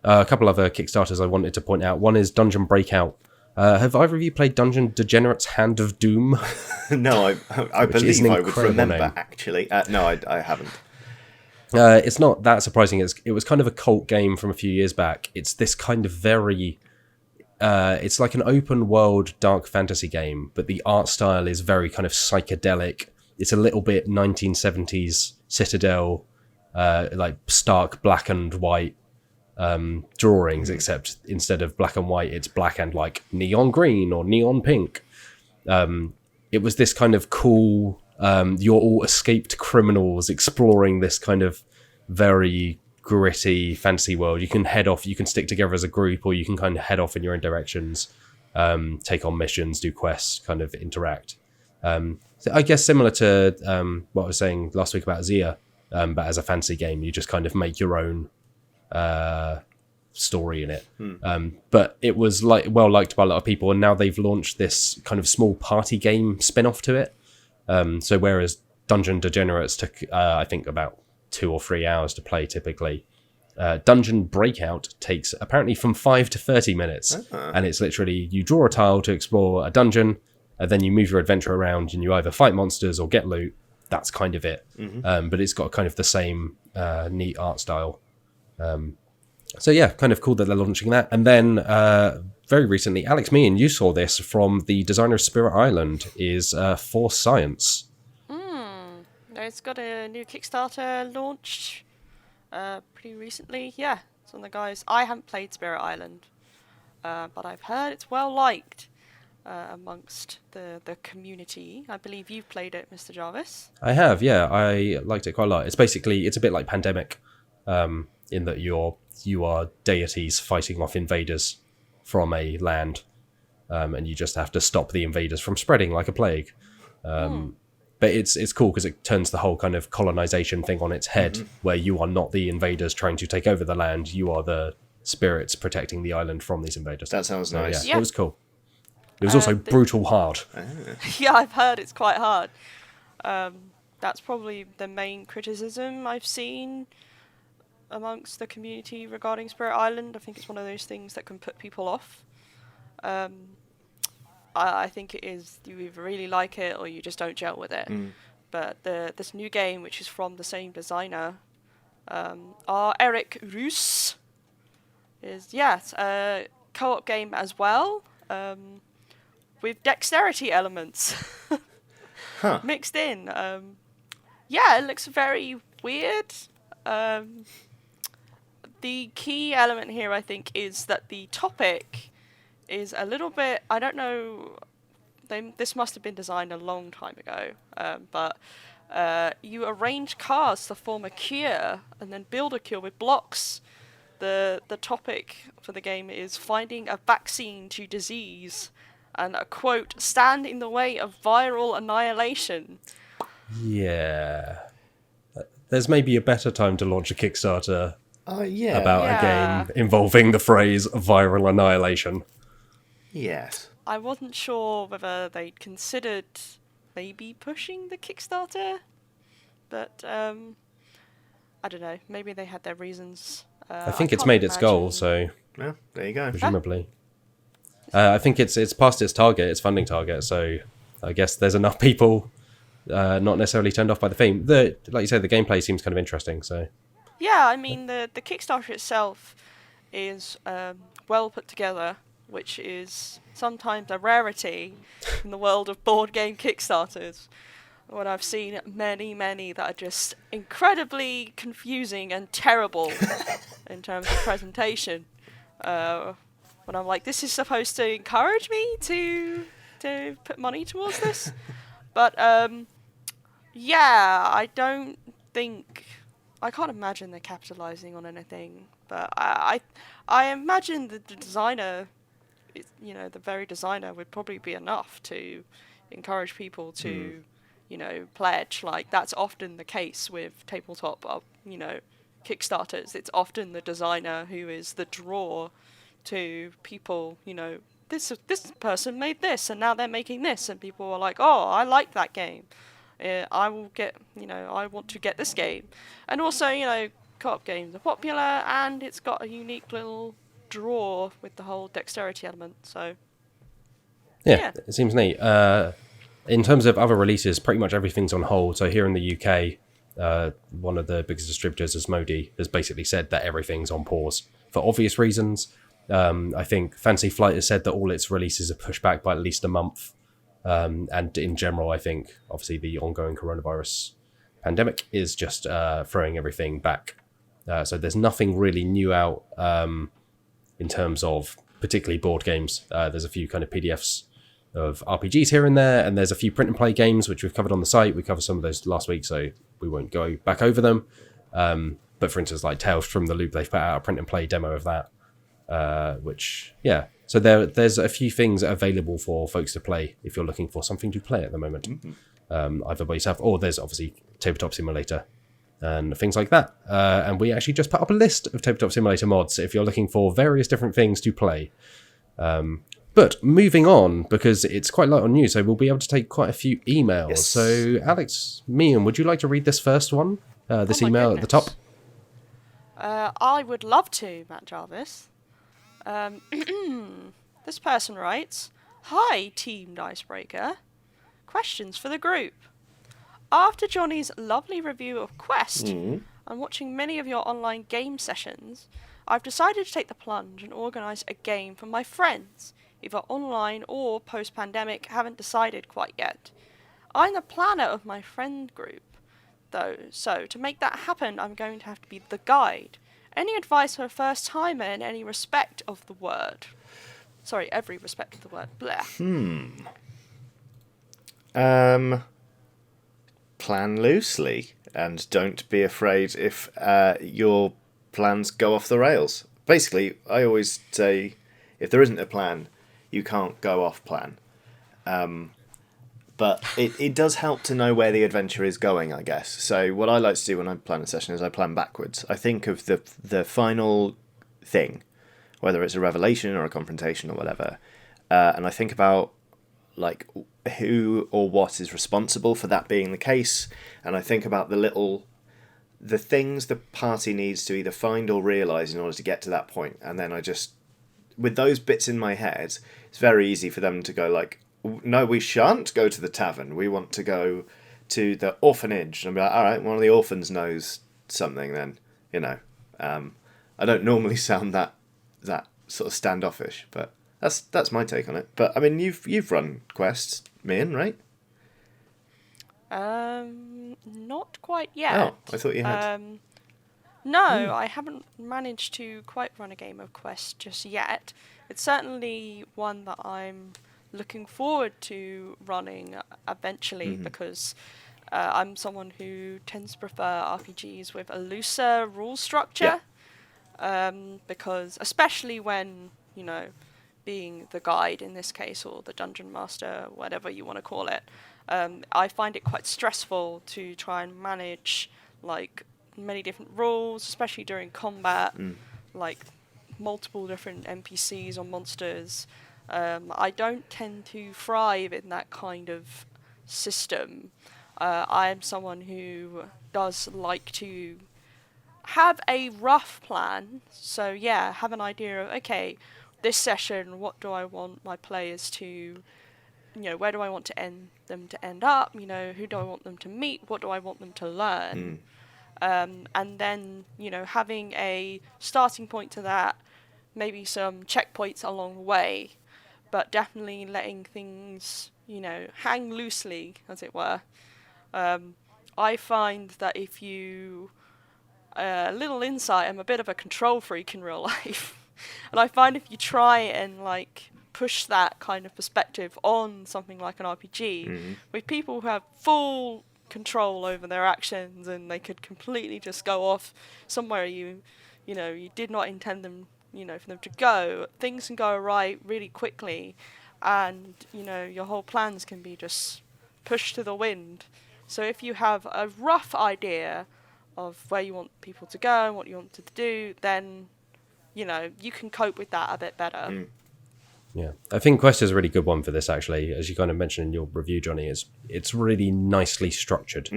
a couple other Kickstarters I wanted to point out. One is Dungeon Breakout. Have either of you played Dungeon Degenerate's Hand of Doom? No, I believe I would remember, name. actually. No, I haven't. It's not that surprising. It was kind of a cult game from a few years back. It's this kind of very... it's like an open world dark fantasy game, but the art style is very kind of psychedelic. It's a little bit 1970s Citadel, like stark black and white drawings, except instead of black and white, it's black and like neon green or neon pink. It was this kind of cool... you're all escaped criminals exploring this kind of very gritty fantasy world. You can head off, you can stick together as a group, or you can kind of head off in your own directions, take on missions, do quests, kind of interact. So I guess similar to what I was saying last week about Zia, but as a fantasy game, you just kind of make your own story in it. But it was well liked by a lot of people, and now they've launched this kind of small party game spin-off to it. So whereas Dungeon Degenerates took, I think, about 2 or 3 hours to play typically, Dungeon Breakout takes apparently from 5 to 30 minutes. And it's literally, you draw a tile to explore a dungeon, and then you move your adventure around and you either fight monsters or get loot. That's kind of it. But it's got kind of the same neat art style. So yeah, kind of cool that they're launching that. And then very recently, Alex Meehan, you saw this from the designer of Spirit Island, is For Science. It's got a new Kickstarter launched pretty recently. Yeah, it's on the guys. I haven't played Spirit Island, but I've heard it's well liked amongst the community. I believe you've played it, Mr. Jarvis. I have, yeah. I liked it quite a lot. It's a bit like Pandemic, in that you are deities fighting off invaders from a land, and you just have to stop the invaders from spreading like a plague. But it's cool because it turns the whole kind of colonization thing on its head, where you are not the invaders trying to take over the land, you are the spirits protecting the island from these invaders. That sounds nice. Yeah, it was cool. It was also brutal hard. Yeah, I've heard it's quite hard. That's probably the main criticism I've seen amongst the community regarding Spirit Island. I think it's one of those things that can put people off. I think it is, you either really like it or you just don't gel with it. But this new game, which is from the same designer, Eric Roos, is a co-op game as well, with dexterity elements mixed in. It looks very weird. The key element here, I think, is that the topic is a little bit, I don't know, this must have been designed a long time ago, but you arrange cards to form a cure and then build a cure with blocks. The topic for the game is finding a vaccine to disease and a quote, stand in the way of viral annihilation. Yeah. There's maybe a better time to launch a Kickstarter about a game involving the phrase viral annihilation. Yes. I wasn't sure whether they'd considered maybe pushing the Kickstarter, but I don't know. Maybe they had their reasons. I think it's made its goal, so well, there you go. Presumably, I think it's passed its target, its funding target. So I guess there's enough people not necessarily turned off by the theme. Like you said, the gameplay seems kind of interesting. So yeah, I mean the Kickstarter itself is well put together, which is sometimes a rarity in the world of board game Kickstarters, when I've seen many that are just incredibly confusing and terrible in terms of presentation. When I'm like, this is supposed to encourage me to put money towards this. But I don't think, I can't imagine they're capitalizing on anything. But I imagine the designer, the very designer would probably be enough to encourage people to, pledge. Like, that's often the case with tabletop, Kickstarters. It's often the designer who is the draw to people, this person made this and now they're making this, and people are like, oh, I like that game. I will get, I want to get this game. And also, co-op games are popular, and it's got a unique little draw with the whole dexterity element, so yeah. It seems neat. In terms of other releases, pretty much everything's on hold. So here in the UK, one of the biggest distributors, Asmodee, has basically said that everything's on pause for obvious reasons. I think Fantasy Flight has said that all its releases are pushed back by at least a month. And in general, I think, obviously, the ongoing coronavirus pandemic is just throwing everything back. So there's nothing really new out in terms of particularly board games. There's a few kind of PDFs of RPGs here and there, and there's a few print and play games, which we've covered on the site. We covered some of those last week, so we won't go back over them. But for instance, like Tales from the Loop, they've put out a print and play demo of that, so there's a few things available for folks to play if you're looking for something to play at the moment. Either by yourself, or there's obviously Tabletop Simulator, and things like that. And we actually just put up a list of Tabletop Simulator mods if you're looking for various different things to play. But moving on, because it's quite light on news, so we'll be able to take quite a few emails. Yes. So, Alex, Meehan, would you like to read this first one? This Oh my email at the top? goodness. I would love to, Matt Jarvis. This person writes, "Hi, Team Dicebreaker. Questions for the group. After Johnny's lovely review of Quest and watching many of your online game sessions, I've decided to take the plunge and organise a game for my friends, either online or post-pandemic, haven't decided quite yet. I'm the planner of my friend group, though, so to make that happen, I'm going to have to be the guide. Any advice for a first-timer in any respect of the word?" Sorry, every respect of the word. Bleh. Plan loosely, and don't be afraid if your plans go off the rails. Basically, I always say, if there isn't a plan, you can't go off plan. But it does help to know where the adventure is going, I guess. So what I like to do when I plan a session is I plan backwards. I think of the final thing, whether it's a revelation or a confrontation or whatever, and I think about like who or what is responsible for that being the case, and I think about the things the party needs to either find or realise in order to get to that point, and then I just, with those bits in my head, it's very easy for them to go like, no, we shan't go to the tavern, we want to go to the orphanage, and I'll be like, alright, one of the orphans knows something then, you know. I don't normally sound that sort of standoffish, but that's my take on it. But I mean, you've run quests, Meehan, right? Not quite yet. Oh, I thought you had. No, I haven't managed to quite run a game of Quest just yet. It's certainly one that I'm looking forward to running eventually, because I'm someone who tends to prefer RPGs with a looser rule structure. Because especially when, you know, being the guide in this case, or the dungeon master, whatever you want to call it, I find it quite stressful to try and manage like many different rules, especially during combat, like multiple different NPCs or monsters. I don't tend to thrive in that kind of system. I am someone who does like to have a rough plan. So yeah, have an idea of, okay, this session, what do I want my players to, you know, where do I want to end up, you know, who do I want them to meet, what do I want them to learn, and then, you know, having a starting point to that, maybe some checkpoints along the way, but definitely letting things, you know, hang loosely, as it were. I find that if you, little insight, I'm a bit of a control freak in real life. And I find if you try and like push that kind of perspective on something like an RPG, with people who have full control over their actions and they could completely just go off somewhere you know, you did not intend them, you know, for them to go, things can go right really quickly, and, you know, your whole plans can be just pushed to the wind. So if you have a rough idea of where you want people to go and what you want to do, then, you know, you can cope with that a bit better. Yeah, I think Quest is a really good one for this, actually. As you kind of mentioned in your review, Johnny, it's really nicely structured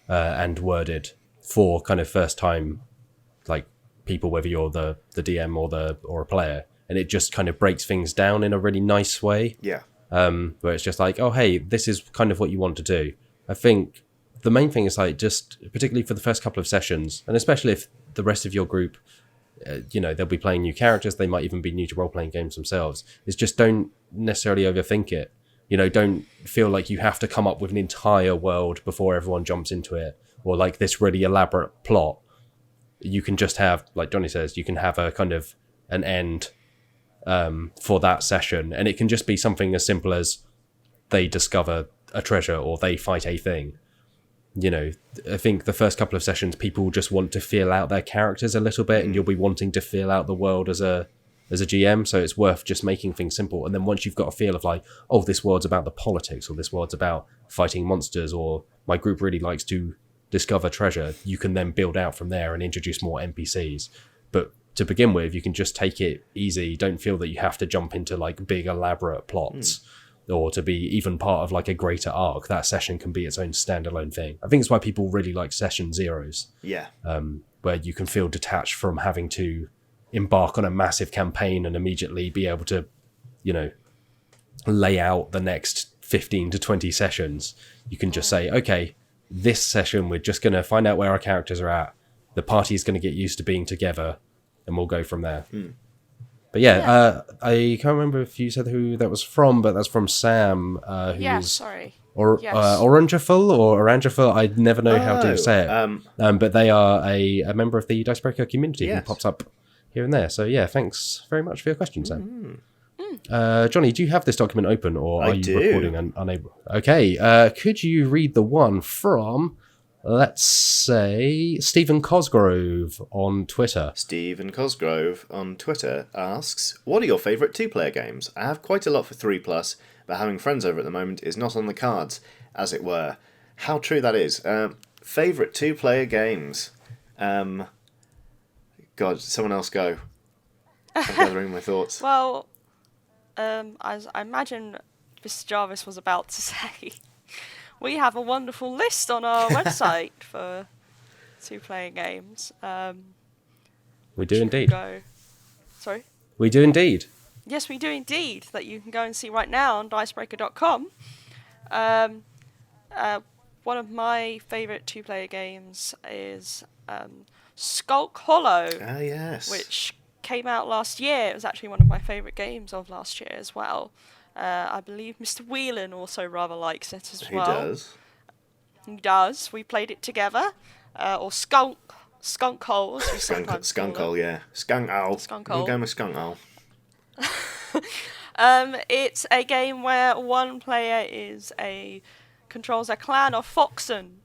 and worded for kind of first time, like, people, whether you're the DM or a player, and it just kind of breaks things down in a really nice way. Yeah. Where it's just like, oh, hey, this is kind of what you want to do. I think the main thing is like, just particularly for the first couple of sessions, and especially if the rest of your group, you know, they'll be playing new characters, they might even be new to role-playing games themselves, is just don't necessarily overthink it. You know, don't feel like you have to come up with an entire world before everyone jumps into it, or like this really elaborate plot. You can just have, like Johnny says, you can have a kind of an end for that session, and it can just be something as simple as they discover a treasure or they fight a thing. You know, I think the first couple of sessions, people just want to feel out their characters a little bit, and you'll be wanting to feel out the world as a GM, so it's worth just making things simple. And then once you've got a feel of like, oh, this world's about the politics, or this world's about fighting monsters, or my group really likes to discover treasure, you can then build out from there and introduce more NPCs. But to begin with, you can just take it easy. Don't feel that you have to jump into like big elaborate plots or to be even part of like a greater arc. That session can be its own standalone thing. I think it's why people really like session zeros. Yeah. Where you can feel detached from having to embark on a massive campaign and immediately be able to, you know, lay out the next 15 to 20 sessions. You can just say, okay, this session we're just going to find out where our characters are at. The party's going to get used to being together, and we'll go from there. But I can't remember if you said who that was from, but that's from Sam. Sorry. Orangeful or Orangeful. I never know how to say it. But they are a member of the Dicebreaker community who pops up here and there. So yeah, thanks very much for your question, Sam. Johnny, do you have this document open, or are you recording and unable? Okay, could you read the one from, let's say, Stephen Cosgrove on Twitter? Stephen Cosgrove on Twitter asks, what are your favourite 2-player games? I have quite a lot for 3+, but having friends over at the moment is not on the cards, as it were. How true that is. Favourite 2-player games? God, someone else go. I'm gathering my thoughts. Well, as I imagine Mr. Jarvis was about to say, we have a wonderful list on our website for 2-player games. We do indeed. Sorry? We do indeed. Yes, we do indeed. That you can go and see right now on Dicebreaker.com. One of my favourite 2-player games is Skulk Hollow. Ah, yes. Which came out last year. It was actually one of my favourite games of last year as well. I believe Mr. Whelan also rather likes it as well. He does. We played it together. Or Skunk Hole. Skunk Hole, yeah. Skunk Owl. We'll go with Skunk Owl. It's a game where one player controls a clan of Foxen,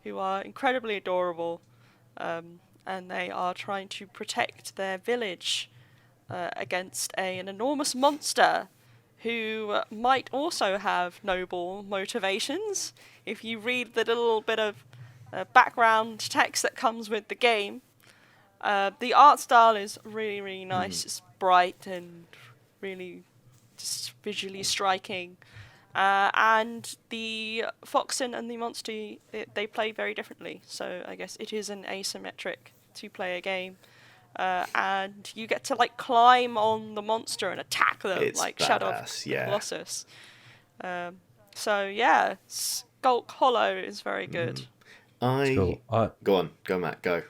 who are incredibly adorable. And they are trying to protect their village against an enormous monster who might also have noble motivations. If you read the little bit of background text that comes with the game, the art style is really, really nice. It's bright and really just visually striking. And the Foxen and the monster, they play very differently. So I guess it is an asymmetric 2-player game. And you get to like climb on the monster and attack them. It's like badass, Shadow of Colossus. So yeah, Skulk Hollow is very good. Go on, go Matt, go.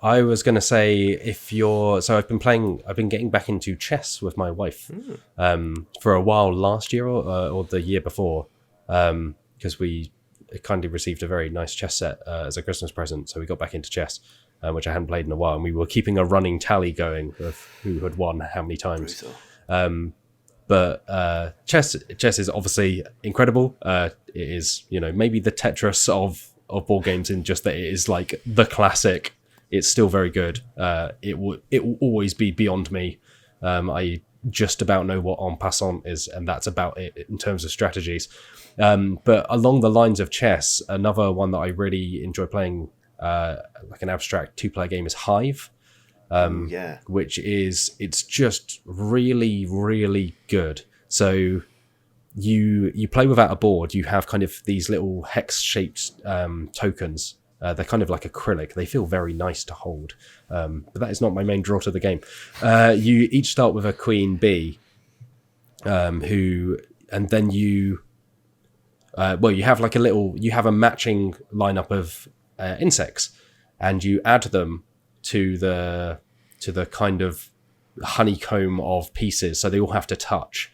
I was going to say, I've been getting back into chess with my wife for a while last year or the year before, because we kindly received a very nice chess set as a Christmas present. So we got back into chess, which I hadn't played in a while, and we were keeping a running tally going of who had won how many times. But chess is obviously incredible. It is, maybe the Tetris of board games, in just that it is like the classic. It's still very good. It will always be beyond me. I just about know what en passant is, and that's about it in terms of strategies. But along the lines of chess, another one that I really enjoy playing, like an abstract 2-player game, is Hive. Which it's just really, really good. So you play without a board. You have kind of these little hex-shaped tokens. They're kind of like acrylic. They feel very nice to hold. But that is not my main draw to the game. You each start with a queen bee, you have a matching lineup of insects, and you add them to the kind of honeycomb of pieces, so they all have to touch.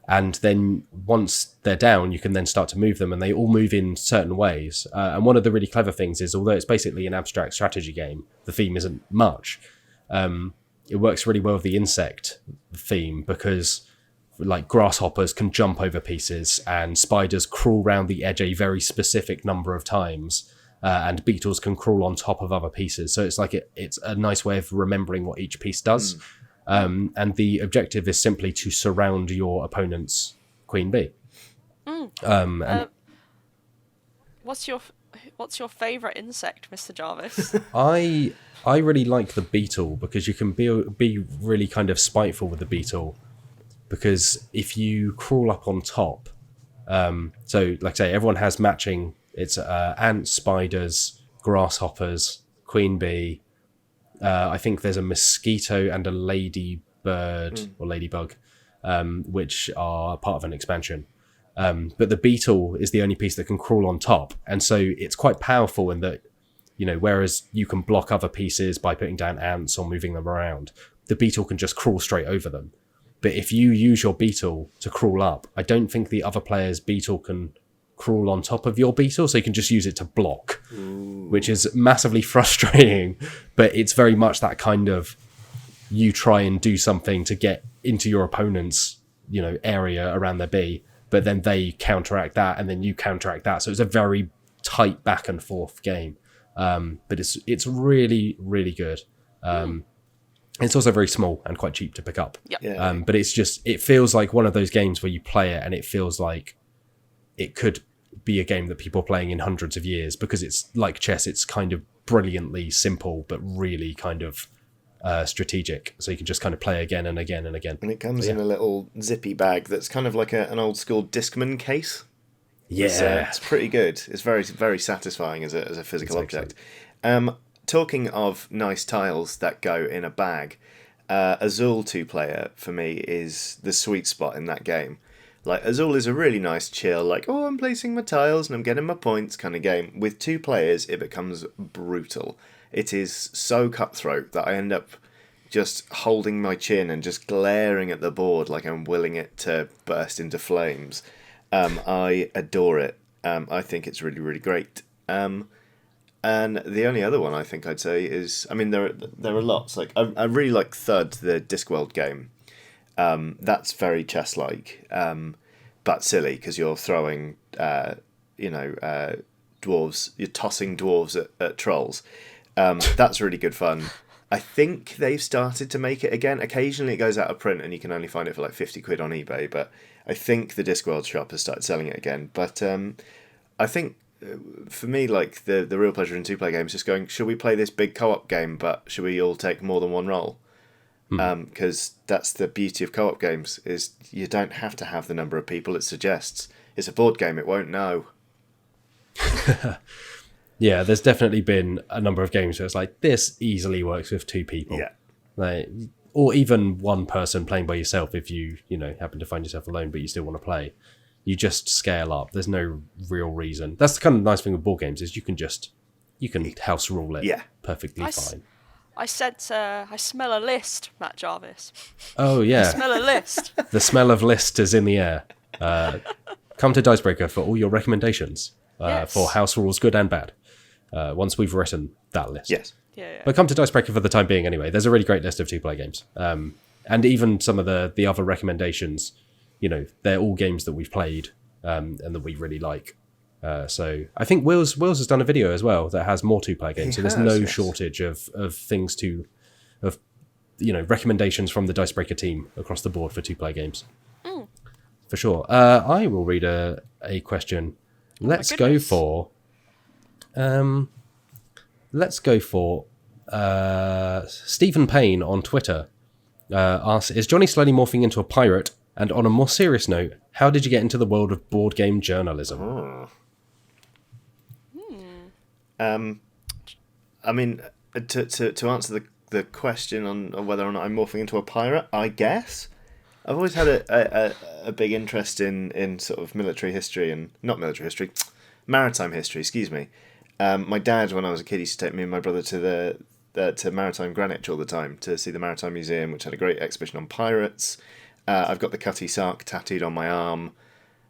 And then once they're down, you can then start to move them, and they all move in certain ways. And one of the really clever things is, although it's basically an abstract strategy game, the theme isn't much. It works really well with the insect theme, because like grasshoppers can jump over pieces, and spiders crawl around the edge a very specific number of times, and beetles can crawl on top of other pieces. So it's like it's a nice way of remembering what each piece does. And the objective is simply to surround your opponent's queen bee. What's your favourite insect, Mr. Jarvis? I really like the beetle because you can be really kind of spiteful with the beetle, because if you crawl up on top, so like I say, everyone has matching. It's ants, spiders, grasshoppers, queen bee. I think there's a mosquito and a ladybird or ladybug, which are part of an expansion. But the beetle is the only piece that can crawl on top, and so it's quite powerful in that, whereas you can block other pieces by putting down ants or moving them around, the beetle can just crawl straight over them. But if you use your beetle to crawl up, I don't think the other player's beetle can crawl on top of your beetle, so you can just use it to block. Ooh. Which is massively frustrating, but it's very much that kind of, you try and do something to get into your opponent's area around their bee, but then they counteract that and then you counteract that, so it's a very tight back and forth game. But it's really, really good. It's also very small and quite cheap to pick up. Yep. Yeah. But it feels like one of those games where you play it and it feels like it could be a game that people are playing in hundreds of years, because it's like chess. It's kind of brilliantly simple, but really kind of strategic. So you can just kind of play again and again and again. And it comes in a little zippy bag that's kind of like an old school Discman case. Yeah. It's pretty good. It's very, very satisfying as a physical object. Talking of nice tiles that go in a bag, Azul 2-player for me is the sweet spot in that game. Like, Azul is a really nice, chill, like, oh, I'm placing my tiles and I'm getting my points kind of game. With 2 players, it becomes brutal. It is so cutthroat that I end up just holding my chin and just glaring at the board like I'm willing it to burst into flames. I adore it. I think it's really, really great. And the only other one I think I'd say is, I mean, there are lots. Like, I really like Thud, the Discworld game. That's very chess-like, but silly, because you're throwing, dwarves. You're tossing dwarves at trolls. That's really good fun. I think they've started to make it again. Occasionally it goes out of print and you can only find it for like 50 quid on eBay, but I think the Discworld shop has started selling it again. But I think for me, like, the real pleasure in 2-player games is just going, should we play this big co-op game, but should we all take more than one role? Because that's the beauty of co-op games, is you don't have to have the number of people it suggests. It's a board game, it won't know. Yeah, there's definitely been a number of games where it's like, this easily works with 2 people. Yeah. Like, or even one person playing by yourself if you happen to find yourself alone but you still want to play. You just scale up. There's no real reason. That's the kind of nice thing with board games, is you can house rule it perfectly fine. I sense, I smell a list, Matt Jarvis. Oh, yeah. I smell a list. The smell of list is in the air. Come to Dicebreaker for all your recommendations for house rules, good and bad, once we've written that list. Yes. Yeah. But come to Dicebreaker for the time being anyway. There's a really great list of 2-player games. And even some of the other recommendations, they're all games that we've played and that we really like. So I think Wills has done a video as well that has more 2-player games. So there's no shortage of things recommendations from the Dicebreaker team across the board for 2-player games. For sure. I will read a question. Let's go for Stephen Payne on Twitter. Asks, is Johnny slowly morphing into a pirate? And on a more serious note, how did you get into the world of board game journalism? I mean, to answer the question on whether or not I'm morphing into a pirate, I guess I've always had a big interest in sort of maritime history. Excuse me. My dad, when I was a kid, used to take me and my brother to Maritime Greenwich all the time to see the Maritime Museum, which had a great exhibition on pirates. I've got the Cutty Sark tattooed on my arm.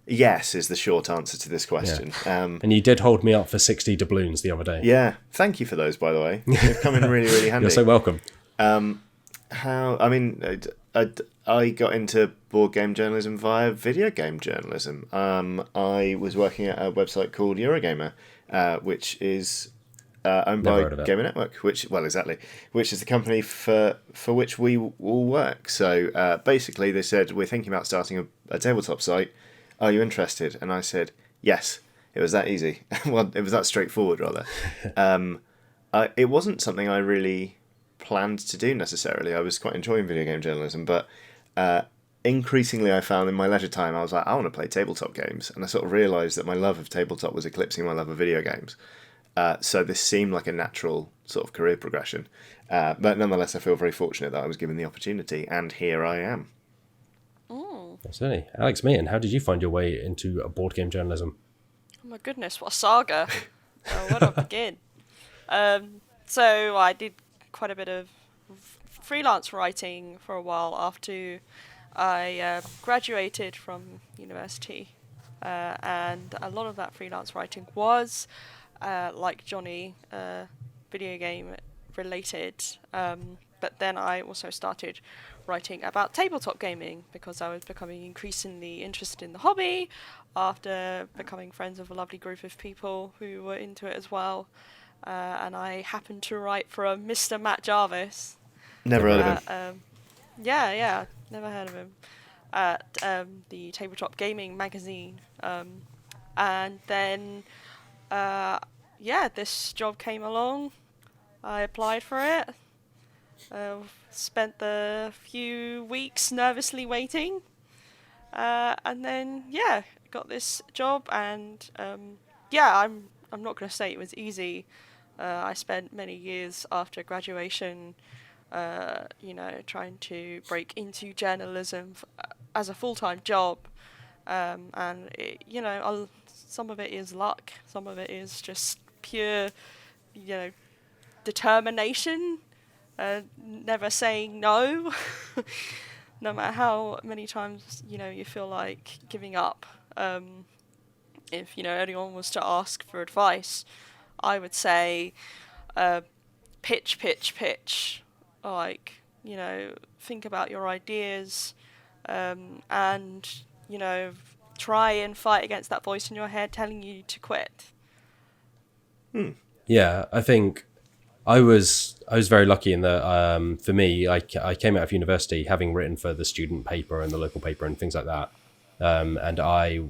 Yes, is the short answer to this question. Yeah. And you did hold me up for 60 doubloons the other day. Yeah, thank you for those, by the way. They've come in really, really handy. You're so welcome. I got into board game journalism via video game journalism. I was working at a website called Eurogamer, which is owned by Gamer Network, which is the company for which we all work. So basically, they said, we're thinking about starting a tabletop site. Are you interested? And I said, yes. It was that easy. Well, it was that straightforward, rather. It wasn't something I really planned to do necessarily. I was quite enjoying video game journalism, but increasingly I found in my leisure time I was like, I want to play tabletop games, and I sort of realised that my love of tabletop was eclipsing my love of video games. So this seemed like a natural sort of career progression. But nonetheless, I feel very fortunate that I was given the opportunity, and here I am. Absolutely. Alex Meehan, how did you find your way into board game journalism? Oh my goodness, what a saga. Where do I begin? So I did quite a bit of freelance writing for a while after I graduated from university. And a lot of that freelance writing was, like Johnny, video game related. But then I also started writing about tabletop gaming because I was becoming increasingly interested in the hobby after becoming friends with a lovely group of people who were into it as well. And I happened to write for a Mr. Matt Jarvis. Never heard of him. Yeah, never heard of him. At the Tabletop Gaming magazine. And then, this job came along. I applied for it. Spent the few weeks nervously waiting. And then, got this job. And, I'm not going to say it was easy. I spent many years after graduation, trying to break into journalism as a full-time job. And, some of it is luck. Some of it is just pure, determination. Never saying no. No matter how many times, you feel like giving up. If, anyone was to ask for advice, I would say pitch. Like, think about your ideas and, try and fight against that voice in your head telling you to quit. Yeah, I think I was very lucky in that for me, I came out of university having written for the student paper and the local paper and things like that. And I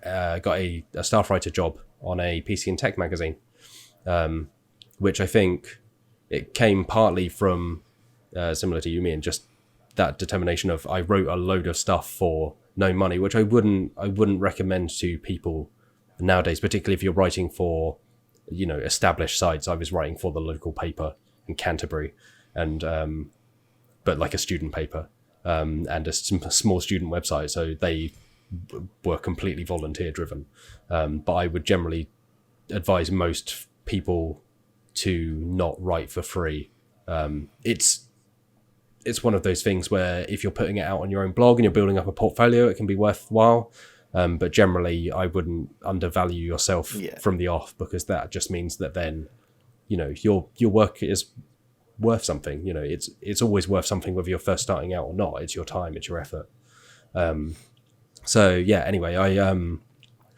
got a staff writer job on a PC and tech magazine, which I think it came partly from, similar to you, me, and just that determination of I wrote a load of stuff for no money, which I wouldn't recommend to people nowadays, particularly if you're writing for, established sites. I was writing for the local paper in Canterbury, and but like a student paper, and a small student website, so they were completely volunteer driven. But I would generally advise most people to not write for free. It's one of those things where if you're putting it out on your own blog and you're building up a portfolio, it can be worthwhile. But generally, I wouldn't undervalue yourself from the off, because that just means that then, your work is worth something. It's always worth something whether you're first starting out or not. It's your time, it's your effort. Anyway,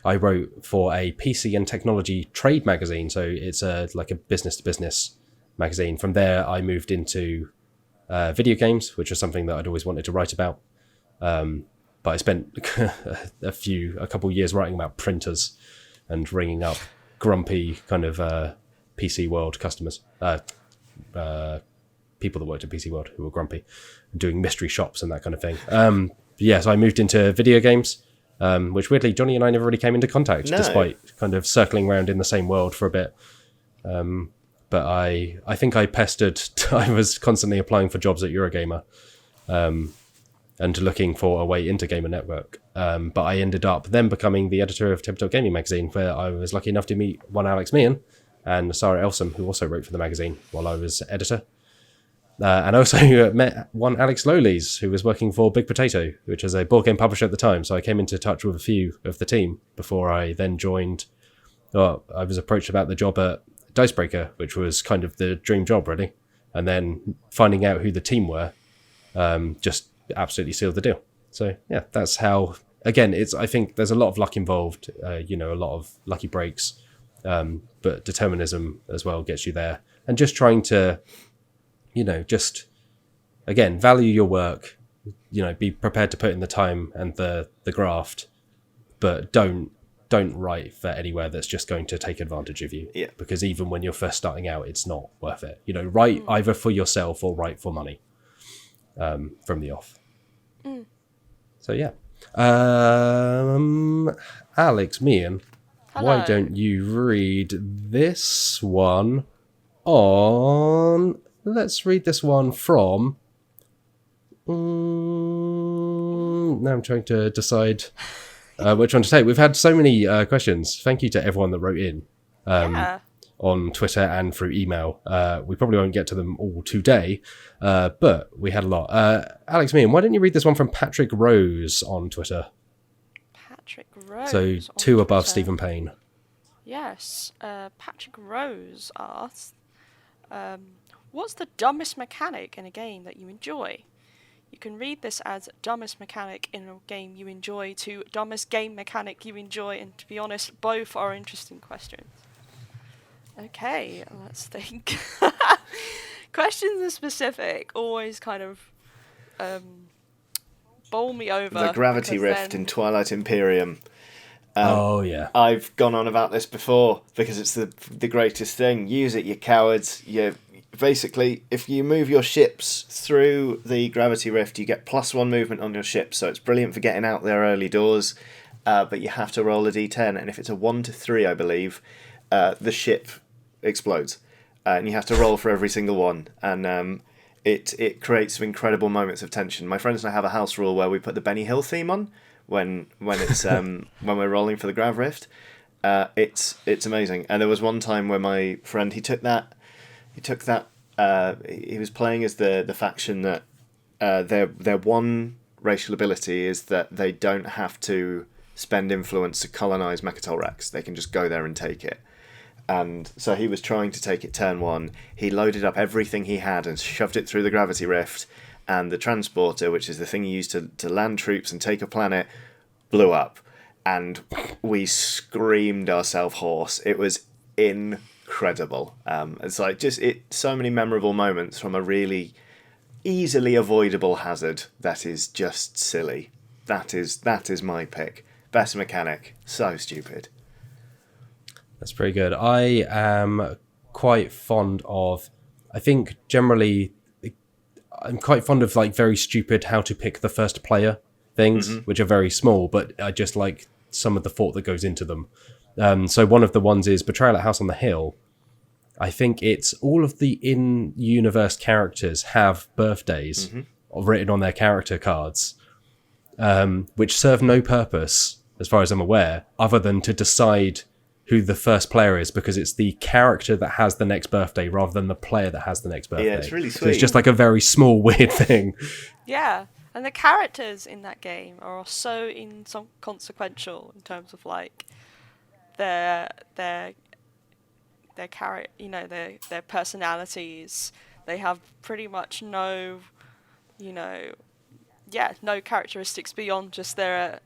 I wrote for a PC and technology trade magazine. So it's like a business to business magazine. From there, I moved into video games, which was something that I'd always wanted to write about. But I spent a couple of years writing about printers and ringing up grumpy kind of PC World customers, people that worked at PC World who were grumpy, doing mystery shops and that kind of thing. So I moved into video games, which weirdly Johnny and I never really came into contact, despite kind of circling around in the same world for a bit. But I think I pestered. I was constantly applying for jobs at Eurogamer, and looking for a way into Gamer Network. But I ended up then becoming the editor of Tabletop Gaming magazine, where I was lucky enough to meet one Alex Meehan and Sarah Elsom, who also wrote for the magazine while I was editor. And I also met one Alex Lowleys, who was working for Big Potato, which was a board game publisher at the time. So I came into touch with a few of the team before I then joined. Well, I was approached about the job at Dicebreaker, which was kind of the dream job, really. And then finding out who the team were just absolutely sealed the deal. So yeah, that's how. Again, I think there's a lot of luck involved. A lot of lucky breaks, but determinism as well gets you there. And just trying to, just again value your work. Be prepared to put in the time and the graft, but don't don't write for anywhere that's just going to take advantage of you. Yeah. Because even when you're first starting out, it's not worth it. Write either for yourself or write for money from the off. So, yeah. Alex, Meehan, why don't you read this one on... Let's read this one from... now I'm trying to decide which one to take. We've had so many questions. Thank you to everyone that wrote in on Twitter and through email. We probably won't get to them all today, but we had a lot. Alex, Meehan, why don't you read this one from Patrick Rose on Twitter? Patrick Rose. So 2 above Stephen Payne. Yes. Patrick Rose asks, what's the dumbest mechanic in a game that you enjoy? You can read this as dumbest mechanic in a game you enjoy to dumbest game mechanic you enjoy, and to be honest, both are interesting questions. Okay, let's think. Questions are specific, always kind of bowl me over. The gravity rift in Twilight Imperium. Oh, yeah. I've gone on about this before because it's the greatest thing. Use it, you cowards. Basically, if you move your ships through the gravity rift, you get +1 movement on your ship, so it's brilliant for getting out there early doors, but you have to roll a d10, and if it's a 1 to 3, I believe, the ship explodes, and you have to roll for every single one, and it creates some incredible moments of tension. My friends and I have a house rule where we put the Benny Hill theme on when it's when we're rolling for the grav rift. It's amazing, and there was one time where my friend he took that. He was playing as the faction that their one racial ability is that they don't have to spend influence to colonize Mechatol Rex. They can just go there and take it. And so he was trying to take it turn 1. He loaded up everything he had and shoved it through the gravity rift. And the transporter, which is the thing you use to land troops and take a planet, blew up. And we screamed ourselves hoarse. It was incredible. It's like so many memorable moments from a really easily avoidable hazard that is just silly. That is my pick. Best mechanic. So stupid. That's pretty good. I am quite fond of, I think generally, I'm quite fond of like very stupid how to pick the first player things, which are very small, but I just like some of the thought that goes into them. So one of the ones is Betrayal at House on the Hill. I think it's all of the in-universe characters have birthdays written on their character cards, which serve no purpose, as far as I'm aware, other than to decide who the first player is, because it's the character that has the next birthday rather than the player that has the next birthday. Yeah, it's really sweet. So it's just like a very small, weird thing. Yeah, and the characters in that game are so inconsequential in terms of like their character, their personalities. They have pretty much no characteristics beyond just their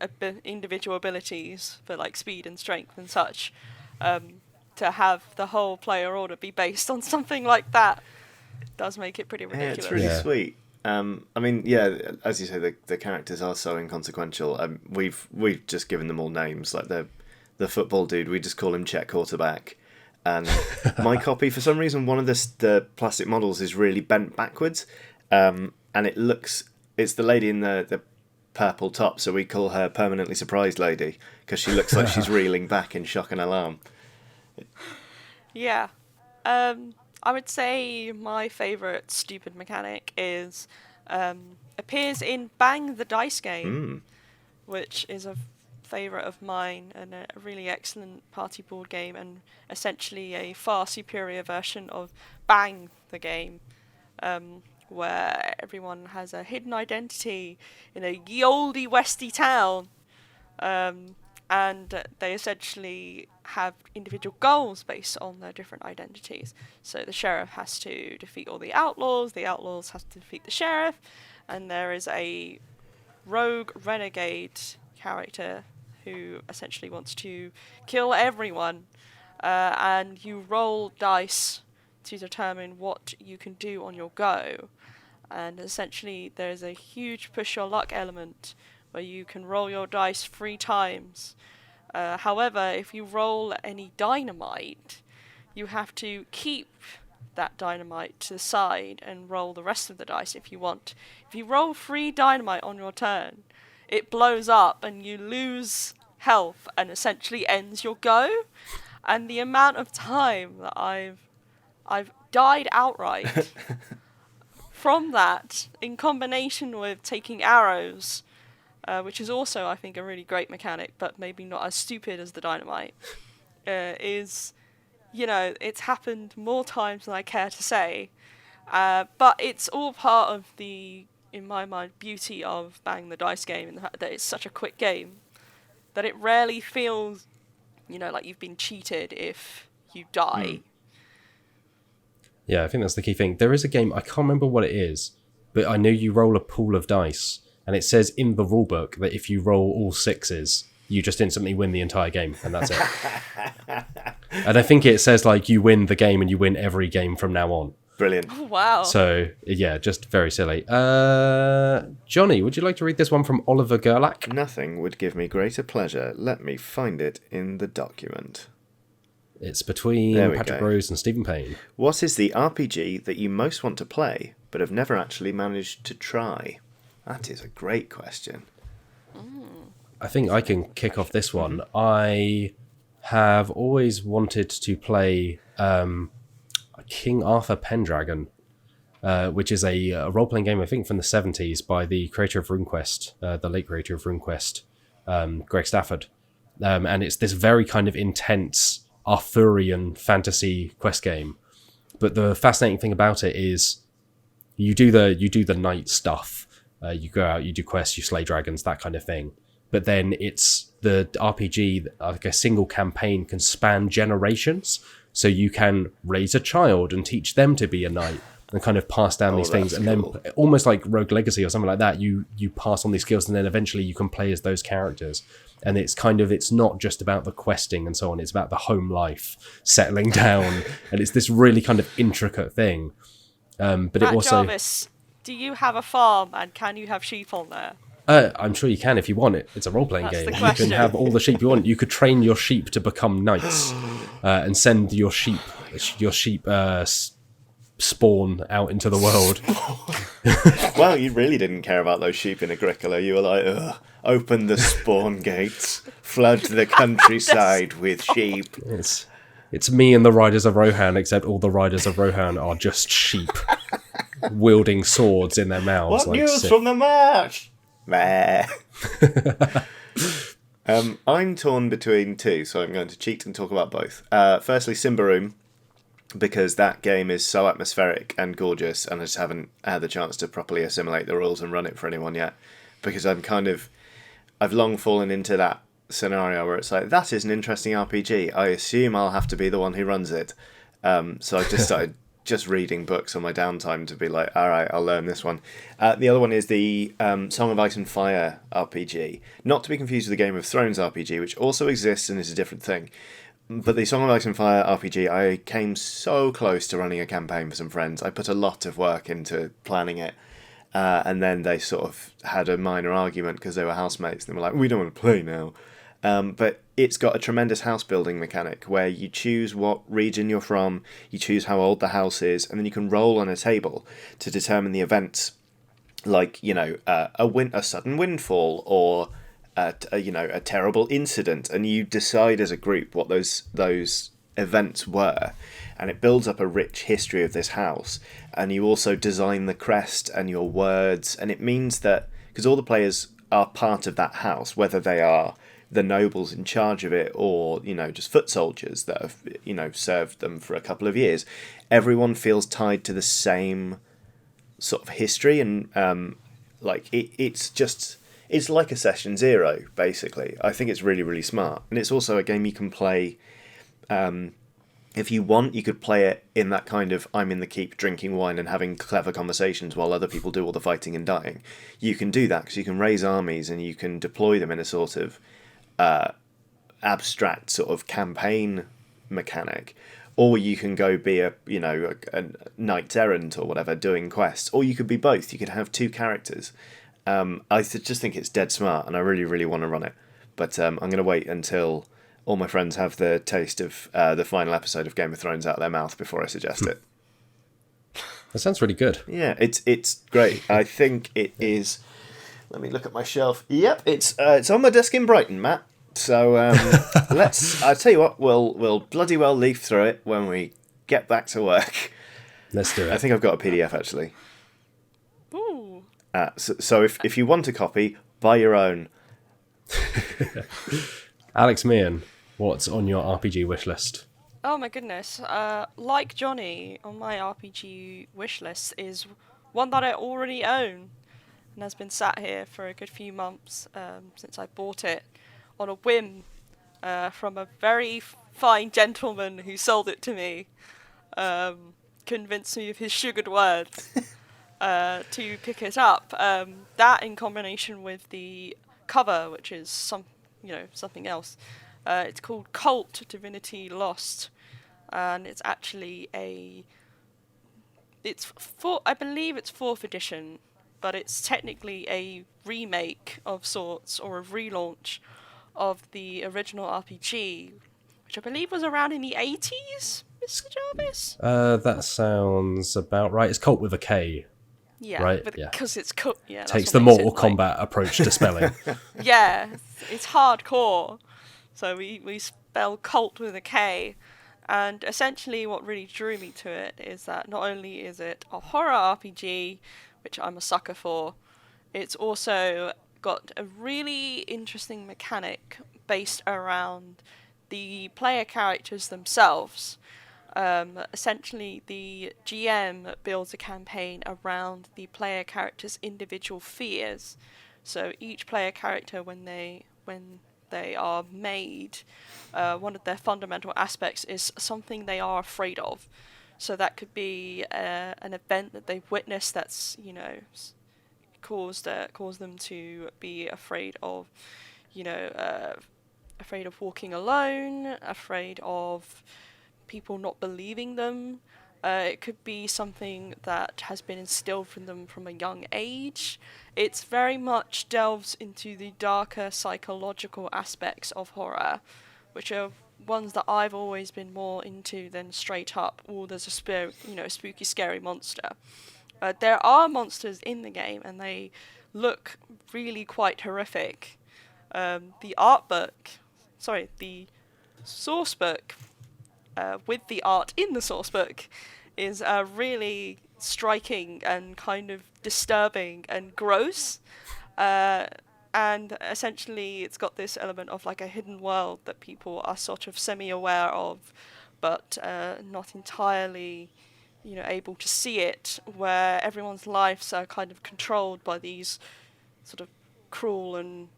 individual abilities for like speed and strength and such. To have the whole player order be based on something like that does make it pretty ridiculous. Yeah, it's really sweet. I mean, yeah, as you say, the characters are so inconsequential. We've just given them all names, like the football dude. We just call him Czech quarterback. And my copy, for some reason, one of the plastic models is really bent backwards, and it's the lady in the purple top, so we call her Permanently Surprised Lady, because she looks like she's reeling back in shock and alarm. Yeah. I would say my favourite stupid mechanic is appears in Bang the Dice Game, which is a favourite of mine and a really excellent party board game, and essentially a far superior version of Bang the game, where everyone has a hidden identity in a ye olde westy town, and they essentially have individual goals based on their different identities. So the sheriff has to defeat all the outlaws have to defeat the sheriff, and there is a rogue renegade character who essentially wants to kill everyone, and you roll dice to determine what you can do on your go. And essentially there's a huge push your luck element where you can roll your dice 3 times, However, if you roll any dynamite, you have to keep that dynamite to the side and roll the rest of the dice if you want. If you roll 3 dynamite on your turn, it blows up and you lose health and essentially ends your go. And the amount of time that I've died outright from that, in combination with taking arrows, which is also, I think, a really great mechanic, but maybe not as stupid as the dynamite, is, it's happened more times than I care to say. But it's all part of the, in my mind, beauty of Bang the Dice game, and the fact that it's such a quick game that it rarely feels, like you've been cheated if you die. Yeah, I think that's the key thing. There is a game, I can't remember what it is, but I know you roll a pool of dice, and it says in the rulebook that if you roll all 6s, you just instantly win the entire game, and that's it. And I think it says, you win the game and you win every game from now on. Brilliant. Oh, wow. So, yeah, just very silly. Johnny, would you like to read this one from Oliver Gerlach? Nothing would give me greater pleasure. Let me find it in the document. It's between Patrick Rose and Stephen Payne. What is the RPG that you most want to play, but have never actually managed to try? That is a great question. I think I can kick off this one. I have always wanted to play King Arthur Pendragon, which is a role-playing game, I think, from the 70s by the creator of RuneQuest, the late creator of RuneQuest, Greg Stafford. And it's this very kind of intense Arthurian fantasy quest game. But the fascinating thing about it is you do the knight stuff. You go out, you do quests, you slay dragons, that kind of thing. But then it's the RPG, like a single campaign, can span generations. So you can raise a child and teach them to be a knight and kind of pass down these things. And then almost like Rogue Legacy or something like that, you pass on these skills and then eventually you can play as those characters. And it's not just about the questing and so on. It's about the home life, settling down. And it's this really kind of intricate thing. But it also... Jarvis, do you have a farm and can you have sheep on there? I'm sure you can if you want it. It's a role-playing game. You can have all the sheep you want. You could train your sheep to become knights and send your sheep spawn out into the world. Well, you really didn't care about those sheep in Agricola. You were like, ugh, open the spawn gates, flood the countryside with sheep. It's me and the Riders of Rohan, except all the Riders of Rohan are just sheep wielding swords in their mouths. What news from the march? Meh. I'm torn between two, so I'm going to cheat and talk about both. Firstly, Symbaroum, because that game is so atmospheric and gorgeous, and I just haven't had the chance to properly assimilate the rules and run it for anyone yet. Because I've long fallen into that scenario where it's like, that is an interesting RPG. I assume I'll have to be the one who runs it. So I just started just reading books on my downtime to be like, all right, I'll learn this one. The other one is the Song of Ice and Fire RPG. Not to be confused with the Game of Thrones RPG, which also exists and is a different thing. But the Song of Ice and Fire RPG, I came so close to running a campaign for some friends. I put a lot of work into planning it. And then they sort of had a minor argument because they were housemates. And they were like, we don't want to play now. But it's got a tremendous house building mechanic where you choose what region you're from, you choose how old the house is, and then you can roll on a table to determine the events, like, a sudden windfall or a terrible incident, and you decide as a group what those events were, and it builds up a rich history of this house. And you also design the crest and your words, and it means that because all the players are part of that house, whether they are the nobles in charge of it or just foot soldiers that have served them for a couple of years, everyone feels tied to the same sort of history, and it's like a session zero, basically. I think it's really, really smart, and it's also a game you can play. If you want, you could play it in that kind of I'm in the keep drinking wine and having clever conversations while other people do all the fighting and dying. You can do that because you can raise armies and you can deploy them in a sort of abstract sort of campaign mechanic, or you can go be a knight errant or whatever doing quests, or you could be both. You could have two characters. I just think it's dead smart, and I really, really want to run it. But I'm going to wait until all my friends have the taste of the final episode of Game of Thrones out of their mouth before I suggest it. That sounds really good. Yeah, it's great. I think it is. Let me look at my shelf. Yep, it's on my desk in Brighton, Matt. So I'll tell you what, we'll bloody well leaf through it when we get back to work. Let's do it. I think I've got a PDF actually. Ooh. So if you want a copy, buy your own. Alex Meehan, what's on your RPG wish list? Oh my goodness. Like Johnny, on my RPG wish list is one that I already own and has been sat here for a good few months since I bought it on a whim from a very fine gentleman who sold it to me. Convinced me of his sugared words to pick it up. That in combination with the cover, which is something else. It's called Cult Divinity Lost, and it's actually I believe it's 4th edition, but it's technically a remake of sorts, or a relaunch of the original RPG, which I believe was around in the 80s, Mr. Jarvis? That sounds about right. It's Cult with a K. Yeah, right? Because it's Cult. Yeah, takes the Mortal Kombat approach to spelling. Yeah, it's hardcore. So we spell Cult with a K. And essentially what really drew me to it is that not only is it a horror RPG, which I'm a sucker for, it's also got a really interesting mechanic based around the player characters themselves. Essentially, the GM builds a campaign around the player character's individual fears. So each player character, when they are made, one of their fundamental aspects is something they are afraid of. So that could be an event that they've witnessed that's caused them to be afraid of, afraid of walking alone, afraid of people not believing them. It could be something that has been instilled from them from a young age. It's very much delves into the darker psychological aspects of horror, which are ones that I've always been more into than straight up, there's a spooky, scary monster. There are monsters in the game, and they look really quite horrific. The source book, with the art in the source book, is really striking and kind of disturbing and gross. And essentially it's got this element of like a hidden world that people are sort of semi-aware of, but not entirely able to see it, where everyone's lives are kind of controlled by these sort of cruel and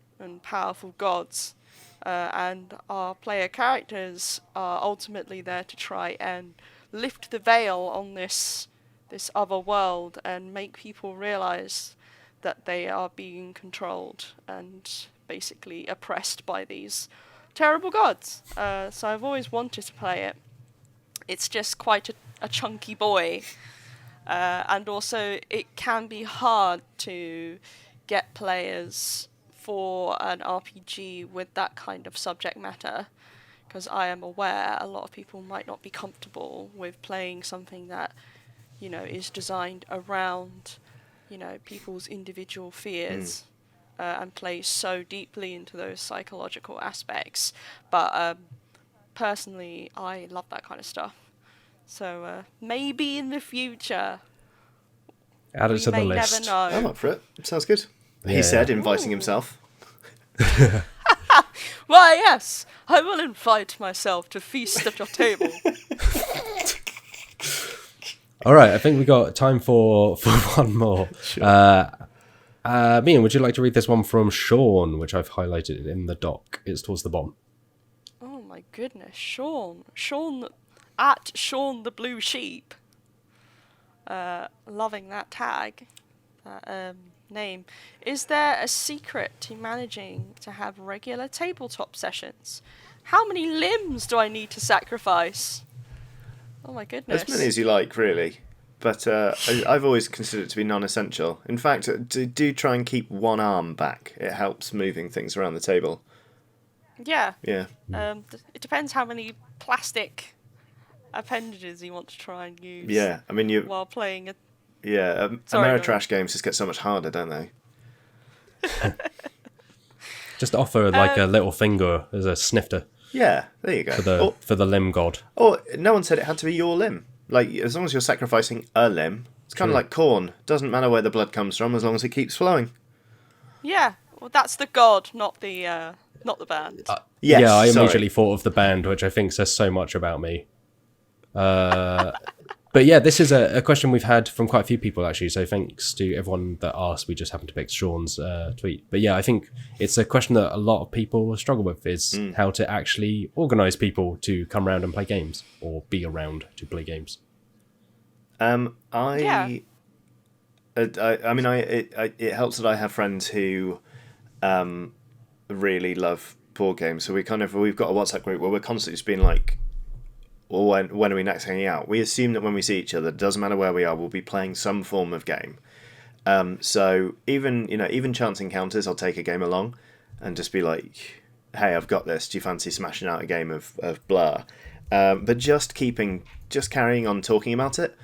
powerful gods. And our player characters are ultimately there to try and lift the veil on this other world and make people realize that they are being controlled and basically oppressed by these terrible gods. So I've always wanted to play it. It's just quite a chunky boy. And also it can be hard to get players for an RPG with that kind of subject matter, because I am aware a lot of people might not be comfortable with playing something that is designed around people's individual fears and plays so deeply into those psychological aspects. But personally, I love that kind of stuff. So maybe in the future, add it to the list. Never know. I'm up for it. Sounds good. He said, inviting himself. Why, yes, I will invite myself to feast at your table. All right, I think we got time for one more. Sure. Meehan, would you like to read this one from Sean, which I've highlighted in the doc? It's towards the bottom. Oh my goodness, Sean at Sean the Blue Sheep. Loving that tag, that name. Is there a secret to managing to have regular tabletop sessions? How many limbs do I need to sacrifice? Oh my goodness. As many as you like, really. But I've always considered it to be non-essential. In fact, do try and keep one arm back. It helps moving things around the table. Yeah. Yeah. It depends how many plastic appendages you want to try and use. Yeah. I mean, while playing it. Yeah. Sorry, Ameritrash games just get so much harder, don't they? Just offer like a little finger as a snifter. Yeah. There you go. For the limb god. Or no one said it had to be your limb. Like, as long as you're sacrificing a limb, it's kind of like corn. Doesn't matter where the blood comes from, as long as it keeps flowing. Yeah. Well, that's the god, not the band. Yes, yeah, I sorry. immediately thought of the band, which I think says so much about me. But yeah, this is a question we've had from quite a few people, actually. So thanks to everyone that asked. We just happened to pick Sean's tweet. But yeah, I think it's a question that a lot of people struggle with, is how to actually organise people to come around and play games, or be around to play games. I mean, it helps that I have friends who really love board games. So we've got a WhatsApp group where we're constantly just being like, well, when are we next hanging out? We assume that when we see each other, it doesn't matter where we are, we'll be playing some form of game. So even chance encounters, I'll take a game along and just be like, hey, I've got this. Do you fancy smashing out a game of blah? But just carrying on talking about it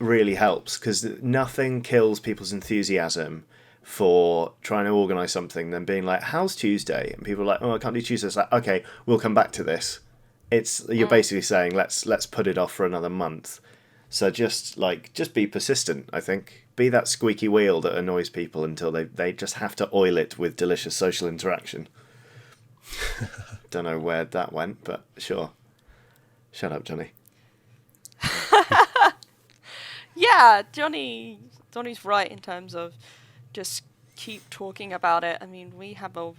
really helps, because nothing kills people's enthusiasm for trying to organise something than being like, how's Tuesday? And people are like, oh, I can't do Tuesday. It's like, okay, we'll come back to this. You're basically saying let's put it off for another month. So just be persistent, I think. Be that squeaky wheel that annoys people until they just have to oil it with delicious social interaction. Don't know where that went, but sure. Shut up, Johnny. Yeah, Johnny's right in terms of just keep talking about it. I mean, I have a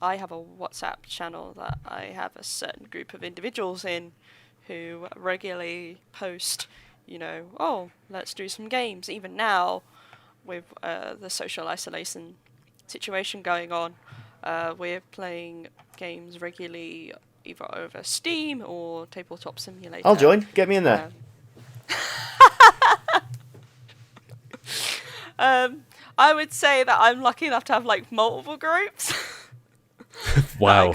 WhatsApp channel that I have a certain group of individuals in who regularly post, oh, let's do some games. Even now, with the social isolation situation going on, we're playing games regularly either over Steam or Tabletop Simulator. I'll join. Get me in there. I would say that I'm lucky enough to have multiple groups. Wow.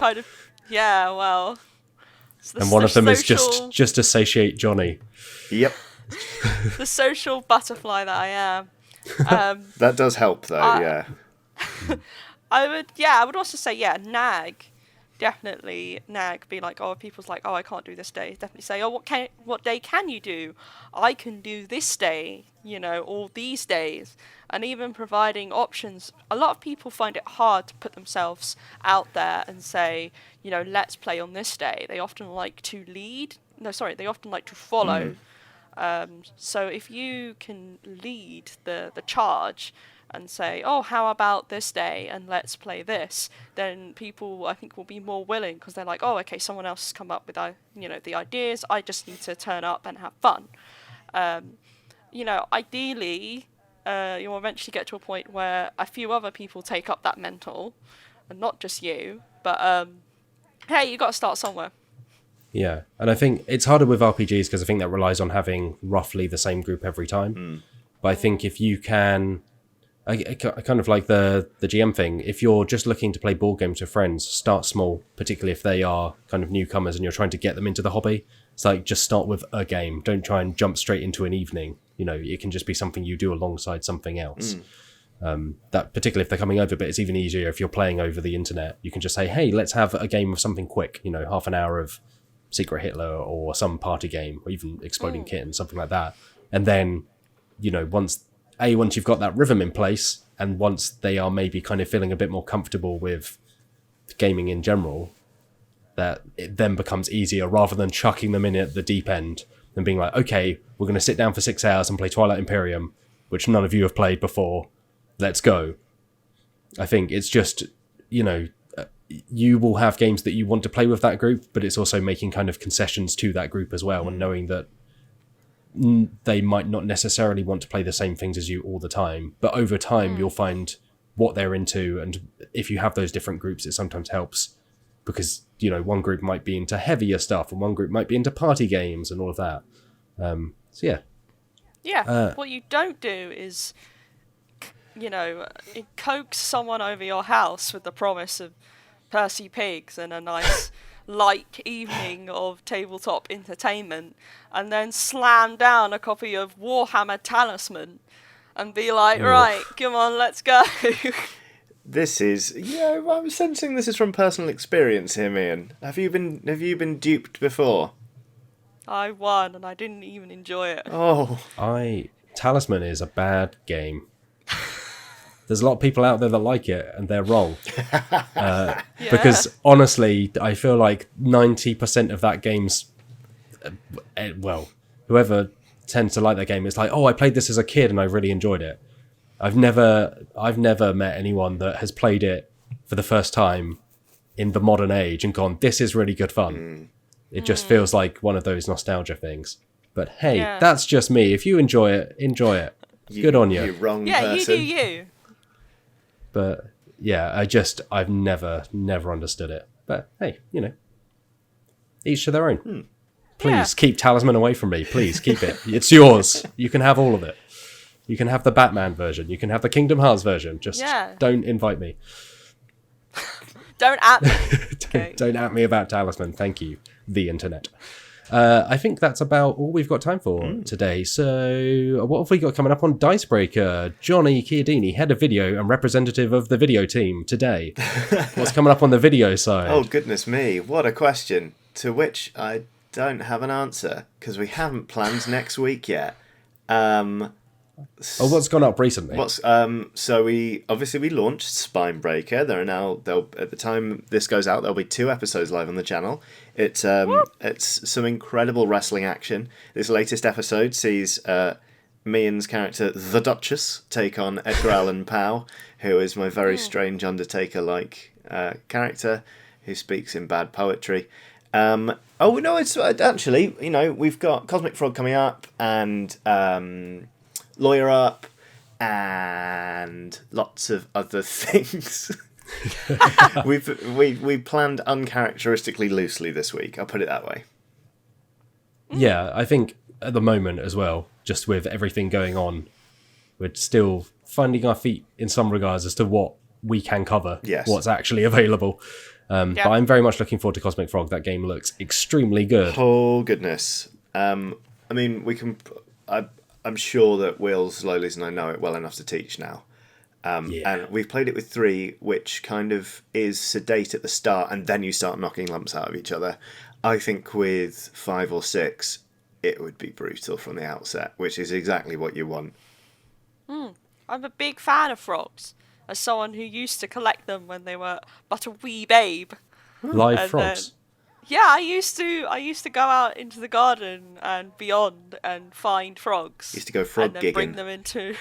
Yeah, well. And one of them is just to satiate Johnny. Yep. The social butterfly that I am. That does help, though, yeah. I would also say, nag. Definitely nag. Be like, oh, people's like, oh, I can't do this day. Definitely say, oh, what day can you do? I can do this day, all these days. And even providing options. A lot of people find it hard to put themselves out there and say, let's play on this day. They often like to lead. No, sorry, they often like to follow. So if you can lead the charge and say, oh, how about this day and let's play this, then people, I think, will be more willing, because they're like, oh, okay, someone else has come up with the ideas, I just need to turn up and have fun. Ideally, you'll eventually get to a point where a few other people take up that mantle, and not just you, but hey, you got to start somewhere. Yeah, and I think it's harder with RPGs because I think that relies on having roughly the same group every time. But I think if you can, I kind of like the GM thing, if you're just looking to play board games with friends, start small, particularly if they are kind of newcomers and you're trying to get them into the hobby. It's like, just start with a game. Don't try and jump straight into an evening. It can just be something you do alongside something else. That particularly if they're coming over, but it's even easier if you're playing over the internet. You can just say, hey, let's have a game of something quick, half an hour of Secret Hitler or some party game, or even Exploding Kitten, something like that. And then, once you've got that rhythm in place, and once they are maybe kind of feeling a bit more comfortable with gaming in general, that it then becomes easier, rather than chucking them in at the deep end and being like, okay, we're going to sit down for 6 hours and play Twilight Imperium, which none of you have played before. Let's go. I think it's just, you will have games that you want to play with that group, but it's also making kind of concessions to that group as well, and knowing that they might not necessarily want to play the same things as you all the time, but over time you'll find what they're into, and if you have those different groups, it sometimes helps, because one group might be into heavier stuff and one group might be into party games and all of that. So what you don't do is coax someone over your house with the promise of Percy Pigs and a nice light evening of tabletop entertainment, and then slam down a copy of Warhammer Talisman and be like, right, come on, let's go. This is, I'm sensing this is from personal experience here, Meehan. Have you been duped before? I won, and I didn't even enjoy it. Oh. Talisman is a bad game. There's a lot of people out there that like it, and they're wrong. Because, honestly, I feel like 90% of that game's... whoever tends to like that game, it's like, I played this as a kid and I really enjoyed it. I've never met anyone that has played it for the first time in the modern age and gone, this is really good fun. It just feels like one of those nostalgia things. But hey, that's just me. If you enjoy it, enjoy it. Good on you. You wrong person. Yeah, you do you. But yeah, I've never understood it. But hey, each to their own. Please keep Talisman away from me. Please keep it. It's yours. You can have all of it. You can have the Batman version. You can have the Kingdom Hearts version. Just don't invite me. Don't at me. Don't at me about Talisman. Thank you, the internet. I think that's about all we've got time for today. So what have we got coming up on Dicebreaker? Johnny Chiodini, head of video and representative of the video team today. What's coming up on the video side? Oh, goodness me. What a question. To which I don't have an answer, because we haven't planned next week yet. What's gone up recently? So we launched Spinebreaker. At the time this goes out, there'll be 2 episodes live on the channel. It's some incredible wrestling action. This latest episode sees Meehan's character, the Duchess, take on Edgar Allan Poe, who is my very strange Undertaker-like character who speaks in bad poetry. It's actually, we've got Cosmic Frog coming up and Lawyer Up and lots of other things. we planned uncharacteristically loosely this week. I'll put it that way. Yeah, I think at the moment as well, just with everything going on, we're still finding our feet in some regards as to what we can cover, what's actually available. But I'm very much looking forward to Cosmic Frog. That game looks extremely good. Oh, goodness. We can... I'm sure that Will's Lowlies and I know it well enough to teach now. And we've played it with 3, which kind of is sedate at the start, and then you start knocking lumps out of each other. I think with 5 or 6, it would be brutal from the outset, which is exactly what you want. I'm a big fan of frogs, as someone who used to collect them when they were but a wee babe. Live frogs. I used to go out into the garden and beyond and find frogs. Used to go frog and then gigging. Bring them into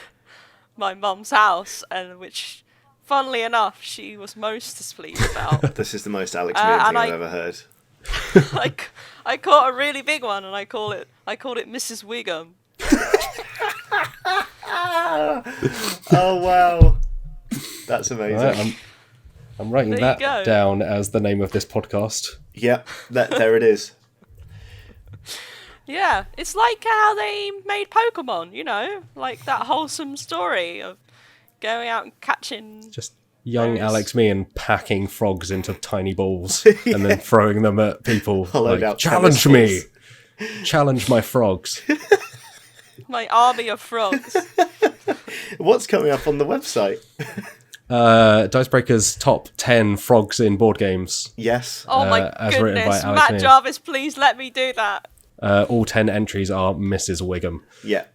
my mum's house, and which, funnily enough, she was most displeased about. This is the most Alex Meehan thing I've ever heard. I caught a really big one, and I called it Mrs. WIGGUM. Oh wow, that's amazing. Right, I'm writing that down as the name of this podcast. Yep, there it is. Yeah, it's like how they made Pokemon, like that wholesome story of going out and catching... Just young Alex Meehan packing frogs into tiny balls and then throwing them at people. Challenge me! Challenge my frogs. My army of frogs. What's coming up on the website? Dicebreaker's top 10 frogs in board games. Yes. Oh my goodness, Matt Jarvis, please let me do that. All 10 entries are Mrs. WIGGUM. Yeah.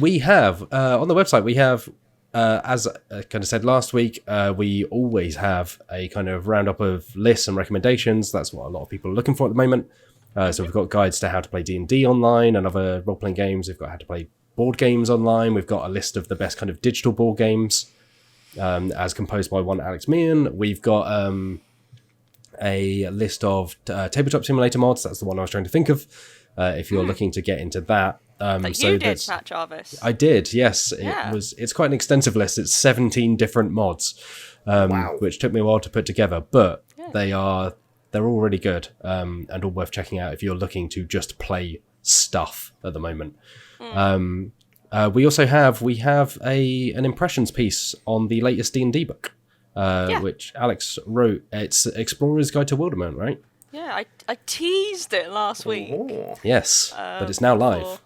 We have, on the website, we have, as I kind of said last week, we always have a kind of roundup of lists and recommendations. That's what a lot of people are looking for at the moment. So we've got guides to how to play D&D online and other role-playing games. We've got how to play board games online. We've got a list of the best kind of digital board games as composed by one Alex Meehan. We've got a list of tabletop simulator mods. That's the one I was trying to think of. If you're looking to get into that. You did, Matt Jarvis. I did, yes. It's quite an extensive list. It's 17 different mods, which took me a while to put together. But they're all really good and all worth checking out if you're looking to just play stuff at the moment. We also have an impressions piece on the latest D&D book. which Alex wrote. It's Explorer's Guide to Wonderment, right? Yeah, I teased it last week. Oh. Yes, but it's now live.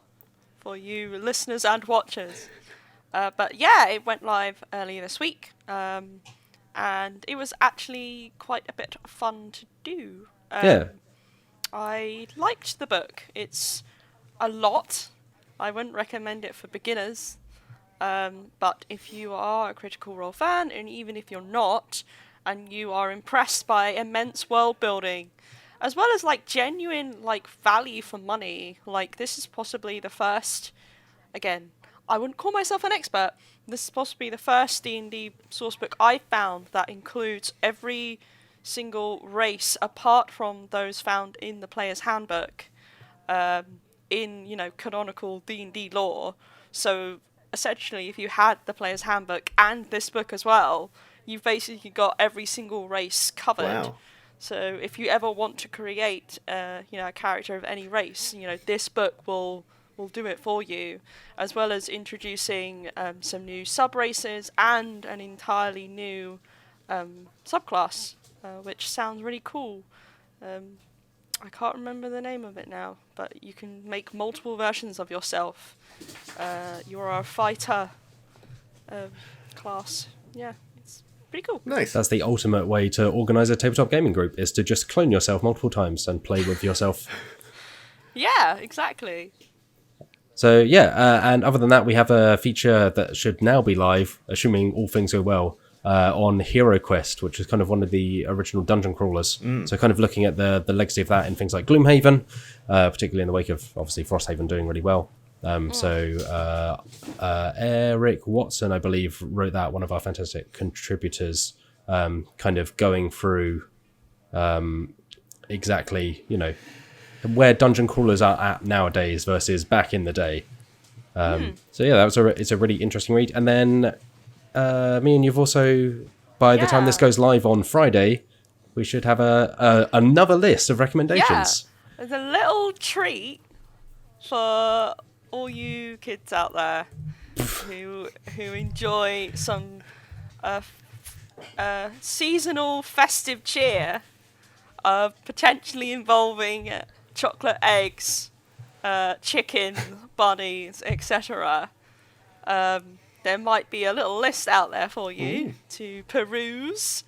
For you listeners and watchers. But yeah, it went live earlier this week. And it was actually quite a bit of fun to do. I liked the book. It's a lot. I wouldn't recommend it for beginners. But if you are a Critical Role fan, and even if you're not, and you are impressed by immense world building, as well as like genuine like value for money, like this is possibly the first, again, I wouldn't call myself an expert, this is possibly the first D&D sourcebook I found that includes every single race apart from those found in the player's handbook, in, you know, canonical D&D lore. So essentially, if you had the player's handbook and this book as well, you've basically got every single race covered. Wow. So if you ever want to create, a character of any race, this book will do it for you, as well as introducing some new sub-races and an entirely new subclass, which sounds really cool. I can't remember the name of it now, but you can make multiple versions of yourself. You're a fighter class. Yeah, it's pretty cool. Nice. That's the ultimate way to organise a tabletop gaming group, is to just clone yourself multiple times and play with yourself. Yeah, exactly. So yeah, and other than that, we have a feature that should now be live, assuming all things go well, on Hero Quest, which is kind of one of the original dungeon crawlers. So kind of looking at the legacy of that in things like Gloomhaven, particularly in the wake of obviously Frosthaven doing really well. So Eric Watson, I believe, wrote that, one of our fantastic contributors, kind of going through exactly, where dungeon crawlers are at nowadays versus back in the day. So yeah, it's a really interesting read. And then Meehan, you've also, by the time this goes live on Friday, we should have another list of recommendations. Yeah, there's a little treat for all you kids out there who enjoy some seasonal festive cheer, potentially involving chocolate eggs, chicken, bunnies, etc. There might be a little list out there for you to peruse,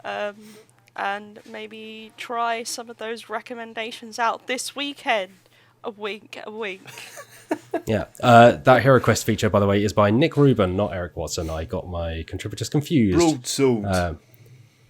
and maybe try some of those recommendations out this weekend. A wink, a wink. Yeah, that Hero Quest feature, by the way, is by Nick Rubin, not Eric Watson. I got my contributors confused. Broadsword.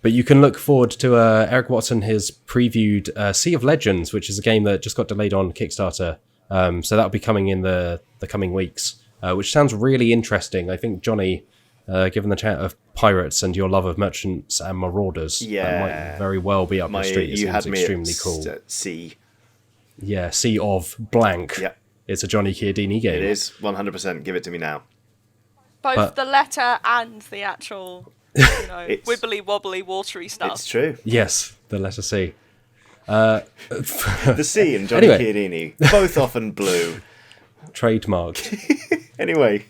But you can look forward to Eric Watson has previewed Sea of Legends, which is a game that just got delayed on Kickstarter. So that'll be coming in the coming weeks, which sounds really interesting. I think, Johnny, given the chat of pirates and your love of merchants and marauders, that might very well be up your street. It seems extremely cool. Sea. Yeah, Sea of Blank. Yeah. It's a Johnny Chiodini game. It is 100%. Give it to me now. Both the letter and the actual, wibbly wobbly, watery stuff. It's true. Yes, the letter C. The C and Johnny Chiodini, both often blue. Trademarked. Anyway.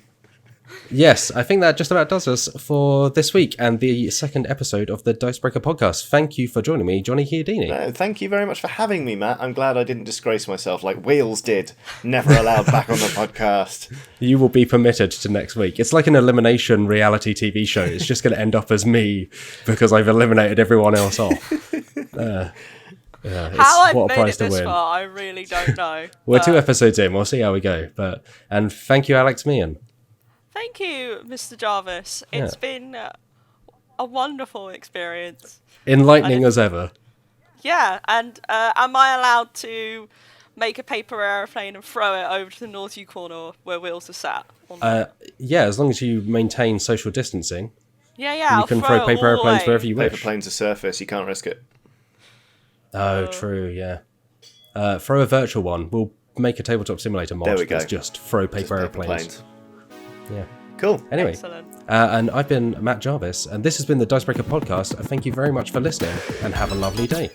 Yes, I think that just about does us for this week and the second episode of the Dicebreaker podcast. Thank you for joining me, Johnny Chiodini. Thank you very much for having me, Matt. I'm glad I didn't disgrace myself like Wheels did. Never allowed back on the podcast. You will be permitted to next week. It's like an elimination reality TV show. It's just going to end up as me because I've eliminated everyone else off. How I've made it this far, I really don't know. We're 2 episodes in. We'll see how we go. And thank you, Alex Meehan. Thank you, Mr. Jarvis. It's been a wonderful experience. Enlightening as ever. Yeah, and am I allowed to make a paper aeroplane and throw it over to the naughty corner where Wheels are sat? Yeah, as long as you maintain social distancing. Yeah, you can throw paper aeroplanes wherever you wish. Paper planes are surface, you can't risk it. Oh, true, yeah. Throw a virtual one. We'll make a tabletop simulator mod. There we go. Let's just throw paper aeroplanes. Yeah. Cool. Anyway, excellent. And I've been Matt Jarvis, and this has been the Dicebreaker podcast. Thank you very much for listening, and have a lovely day.